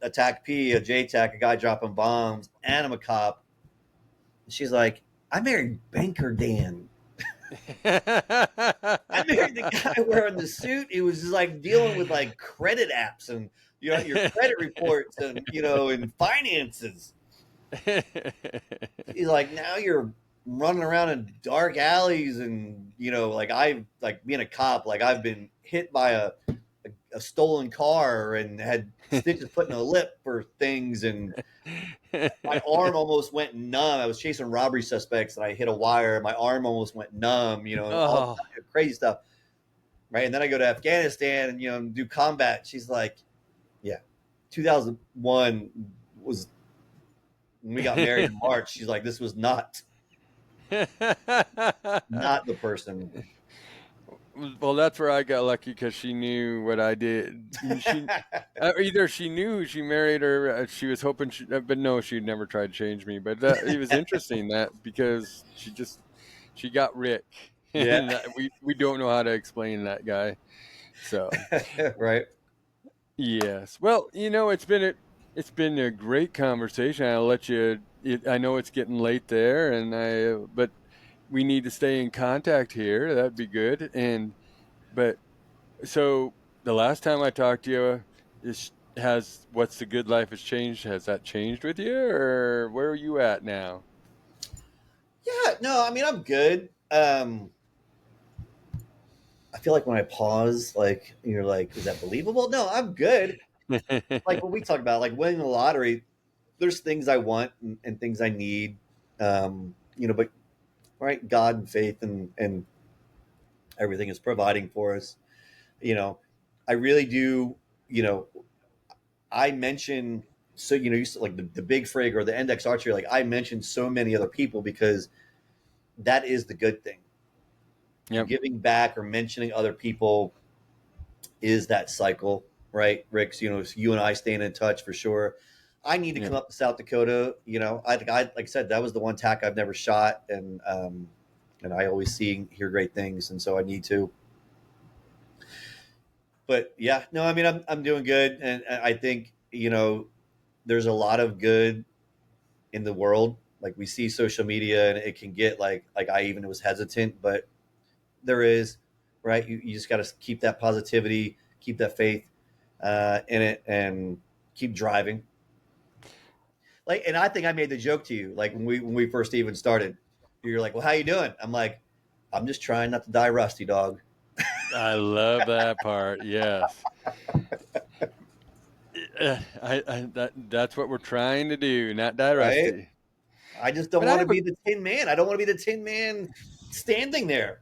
a TAC P, a JTAC, a guy dropping bombs, and I'm a cop. And she's like, I married Banker Dan. I married the guy wearing the suit. It was just like dealing with like credit apps and your credit reports and and finances. He's like, now you're running around in dark alleys and like being a cop, like I've been hit by a stolen car and had stitches put in a lip for things, and my arm almost went numb. I was chasing robbery suspects and I hit a wire. My arm almost went numb, all crazy stuff. Right. And then I go to Afghanistan and, do combat. She's like, yeah, 2001 was when we got married in March. She's like, this was not the person. Well, that's where I got lucky because she knew what I did. Either she knew who she married or she was hoping but no, she'd never tried to change me. But it was interesting that because she got Rick. Yeah. And we don't know how to explain that guy. So, right. Yes. Well, it's been a great conversation. I'll let you, I know it's getting late there but we need to stay in contact here. That'd be good. So the last time I talked to you, what's the good life has changed? Has that changed with you, or where are you at now? Yeah, no, I mean, I'm good. I feel like when I pause, like you're like, is that believable? No, I'm good. Like when we talk about like winning the lottery, there's things I want and things I need. But right, God and faith and everything is providing for us. I really do. I mention so you said like the big frig or the index archery. Like I mentioned so many other people because that is the good thing. Yep. Giving back or mentioning other people is that cycle, right, Rick? So, you and I staying in touch for sure. I need to come up to South Dakota. I think like I said, that was the one TAC I've never shot, and I always hear great things, and so I need to. But yeah, no, I mean, I'm doing good, and I think there's a lot of good in the world. Like we see social media, and it can get like I even was hesitant, but there is, right? You just got to keep that positivity, keep that faith in it, and keep driving. Like, and I think I made the joke to you, like when we first even started. You're like, "Well, how you doing?" I'm like, "I'm just trying not to die rusty, dog." I love that part. Yes. That's what we're trying to do, not die rusty. Right? I just don't want to be the Tin Man. I don't want to be the Tin Man standing there.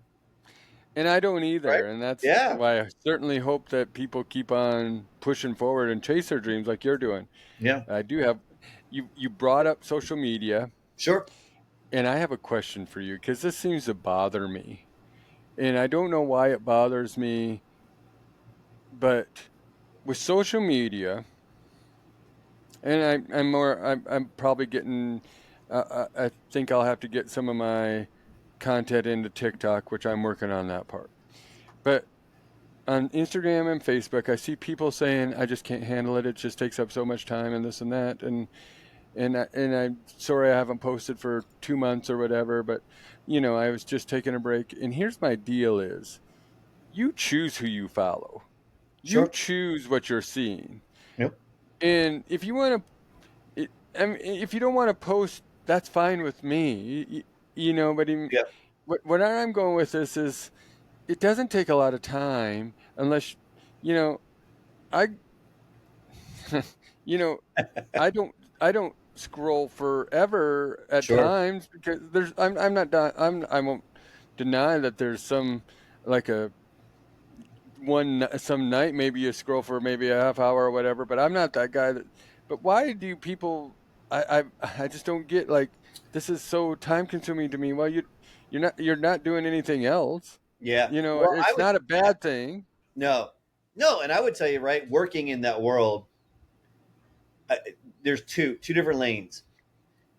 And I don't either. Right? And that's why I certainly hope that people keep on pushing forward and chase their dreams like you're doing. Yeah. I do have, you brought up social media. Sure. And I have a question for you because this seems to bother me. And I don't know why it bothers me, but with social media, and I'm probably getting, I think I'll have to get some of my content into TikTok, which I'm working on that part. But on Instagram and Facebook, I see people saying, I just can't handle it. It just takes up so much time and this and that. And I'm sorry I haven't posted for 2 months or whatever, but I was just taking a break. And here's my deal is you choose who you follow. You Sure. choose what you're seeing. Yep. And if you want to, I mean, if you don't want to post, that's fine with me. But Yep. what I'm going with this is it doesn't take a lot of time unless, you know, I, you know, I don't scroll forever at Sure. times because I'm not I won't deny that there's some like some night maybe you scroll for maybe a half hour or whatever, but I'm not that guy but why do people I just don't get like this is so time consuming to me. Well, you're not doing anything else. Yeah. Well, I It's would, not a bad thing. no, no. And I would tell you, right, working in that world, uh, there's two different lanes.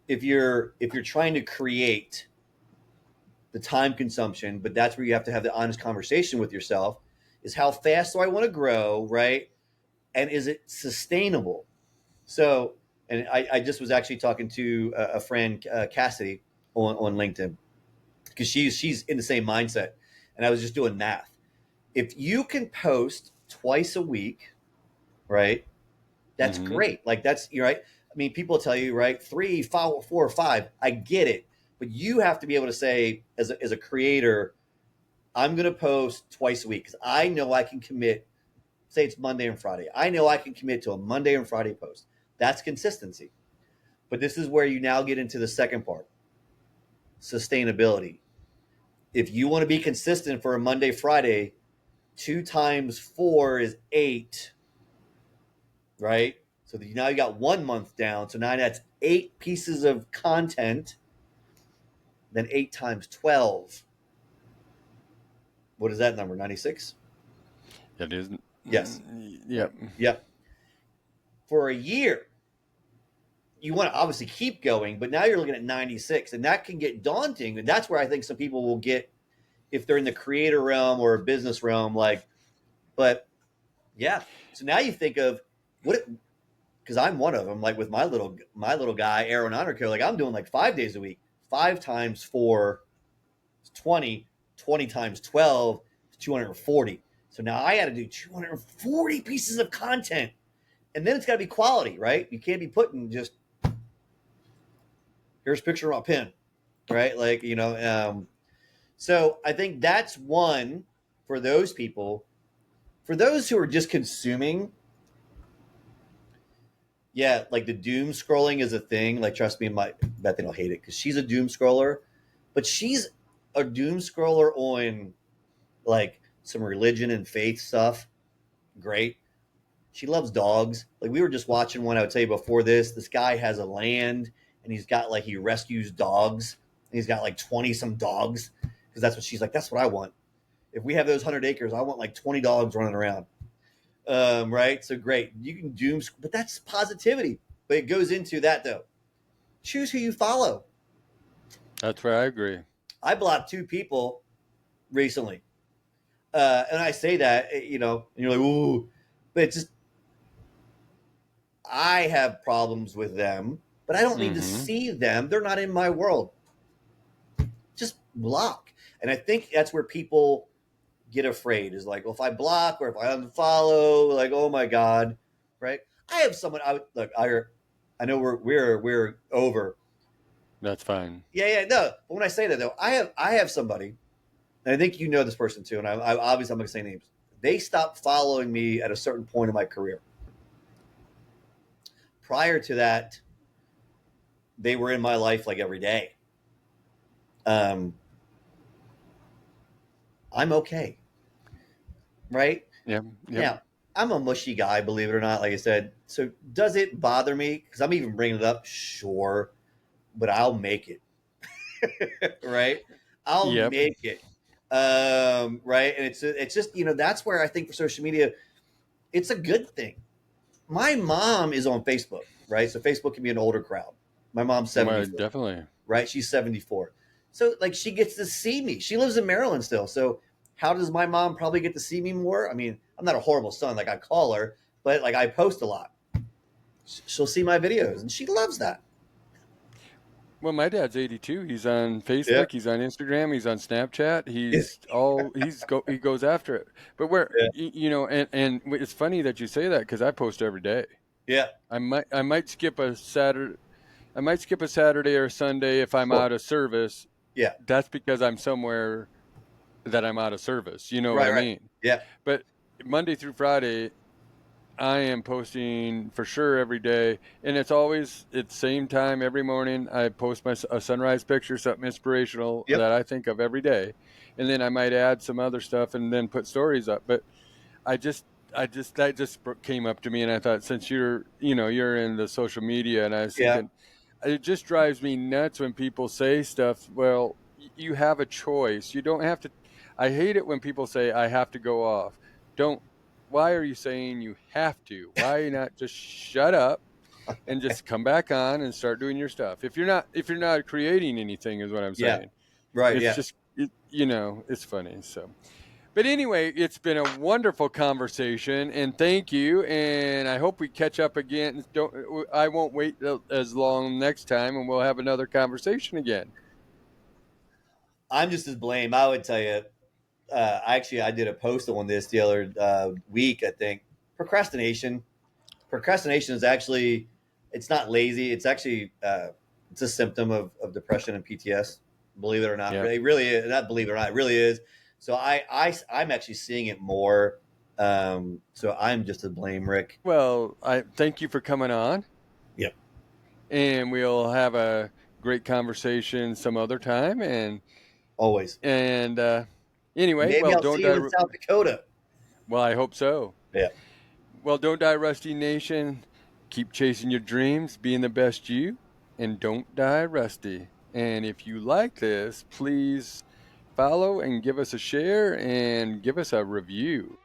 If you're trying to create the time consumption, but that's where you have to have the honest conversation with yourself is how fast do I want to grow, right? And is it sustainable? So, and I just was actually talking to a friend, Cassidy, on LinkedIn, because she's in the same mindset. And I was just doing math. If you can post twice a week, right? That's Mm-hmm. great. Like that's you're right. I mean, people tell you, right, 3, 5, 4, or 5. I get it, but you have to be able to say, as a creator, I'm going to post twice a week because I know I can commit. Say it's Monday and Friday. I know I can commit to a Monday and Friday post. That's consistency. But this is where you now get into the second part, sustainability. If you want to be consistent for a Monday, Friday, 2 times 4 is 8, right? So now you got 1 month down. So now that's 8 pieces of content. Then 8 times 12. What is that number? 96? It isn't. Yes. Yep. Right. Yep. For a year, you want to obviously keep going, but now you're looking at 96, and that can get daunting. And that's where I think some people will get if they're in the creator realm or business realm. Like, but yeah. So now you think of what because I'm one of them. Like with my little guy, Aaron Honorco, like I'm doing like 5 days a week. 5 times 4 is 20. 20 times 12 is 240. So now I got to do 240 pieces of content, and then it's got to be quality, right? You can't be putting just here's a picture of a pen, right? Like so I think that's one for those people. For those who are just consuming, yeah, like the doom scrolling is a thing. Like, trust me, my Bethany will hate it because she's a doom scroller, but she's a doom scroller on like some religion and faith stuff. Great. She loves dogs. Like we were just watching one. I would say before this, this guy has a land and he's got like he rescues dogs. And he's got like 20 some dogs because that's what she's like. That's what I want. If we have those 100 acres, I want like 20 dogs running around. Right? So great. You can doom, but that's positivity. But it goes into that though. Choose who you follow. That's where I agree. I blocked 2 people recently, and I say that and you're like, ooh, but it's just I have problems with them, but I don't need to Mm-hmm. see them. They're not in my world. Just block. And I think that's where people get afraid is like, well, if I block or if I unfollow, like, oh my God, right? I have someone. I know we're over. That's fine. Yeah, yeah, no. But when I say that though, I have somebody, and I think you know this person too. And I obviously I'm not gonna say names. They stopped following me at a certain point in my career. Prior to that, they were in my life like every day. Um, I'm okay, right? Yep. Yep. Now, I'm a mushy guy, believe it or not. Like I said, so does it bother me? Because I'm even bringing it up. Sure, but I'll make it. Right? I'll Yep. make it. Right? And it's just, that's where I think for social media, it's a good thing. My mom is on Facebook, right? So Facebook can be an older crowd. My mom's Well, 74, definitely. right? She's 74. So like she gets to see me. She lives in Maryland still. So how does my mom probably get to see me more? I mean, I'm not a horrible son, like I call her, but like I post a lot. She'll see my videos and she loves that. Well, my dad's 82. He's on Yeah. Facebook. He's on Instagram. He's on Snapchat. He goes after it. But Yeah. and it's funny that you say that because I post every day. Yeah. I might skip a Saturday. I might skip a Saturday or Sunday if I'm Sure. out of service. Yeah. That's because I'm somewhere that I'm out of service. You know what Right. I Right. mean? Yeah. But Monday through Friday, I am posting for sure every day, and it's always at the same time every morning. I post a sunrise picture, something inspirational Yep. that I think of every day, and then I might add some other stuff and then put stories up. But I just, that just came up to me, and I thought since you're in the social media, and I was Yeah. thinking, it just drives me nuts when people say stuff. Well, you have a choice. You don't have to. I hate it when people say I have to go off. Don't. Why are you saying you have to? Why not just shut up and just come back on and start doing your stuff? If you're not creating anything, is what I'm Yeah. saying. Right. It's Yeah. just it's funny. So, but anyway, it's been a wonderful conversation, and thank you. And I hope we catch up again. I won't wait as long next time, and we'll have another conversation again. I'm just as blame. I would tell you. Actually, I did a post on this the other week. I think procrastination. Procrastination is actually, it's not lazy. It's actually it's a symptom of depression and PTS. Believe it or not, Yeah. it really is. Not believe it or not, it really is. So I'm actually seeing it more. So I'm just to blame, Rick. Well, I thank you for coming on, Yep. and we'll have a great conversation some other time. Always. And anyway, Maybe well, I'll don't see you die. in South Dakota. Well, I hope so. Yeah. Well, don't die, Rusty Nation. Keep chasing your dreams, being the best you, and don't die, Rusty. And if you like this, please follow and give us a share and give us a review.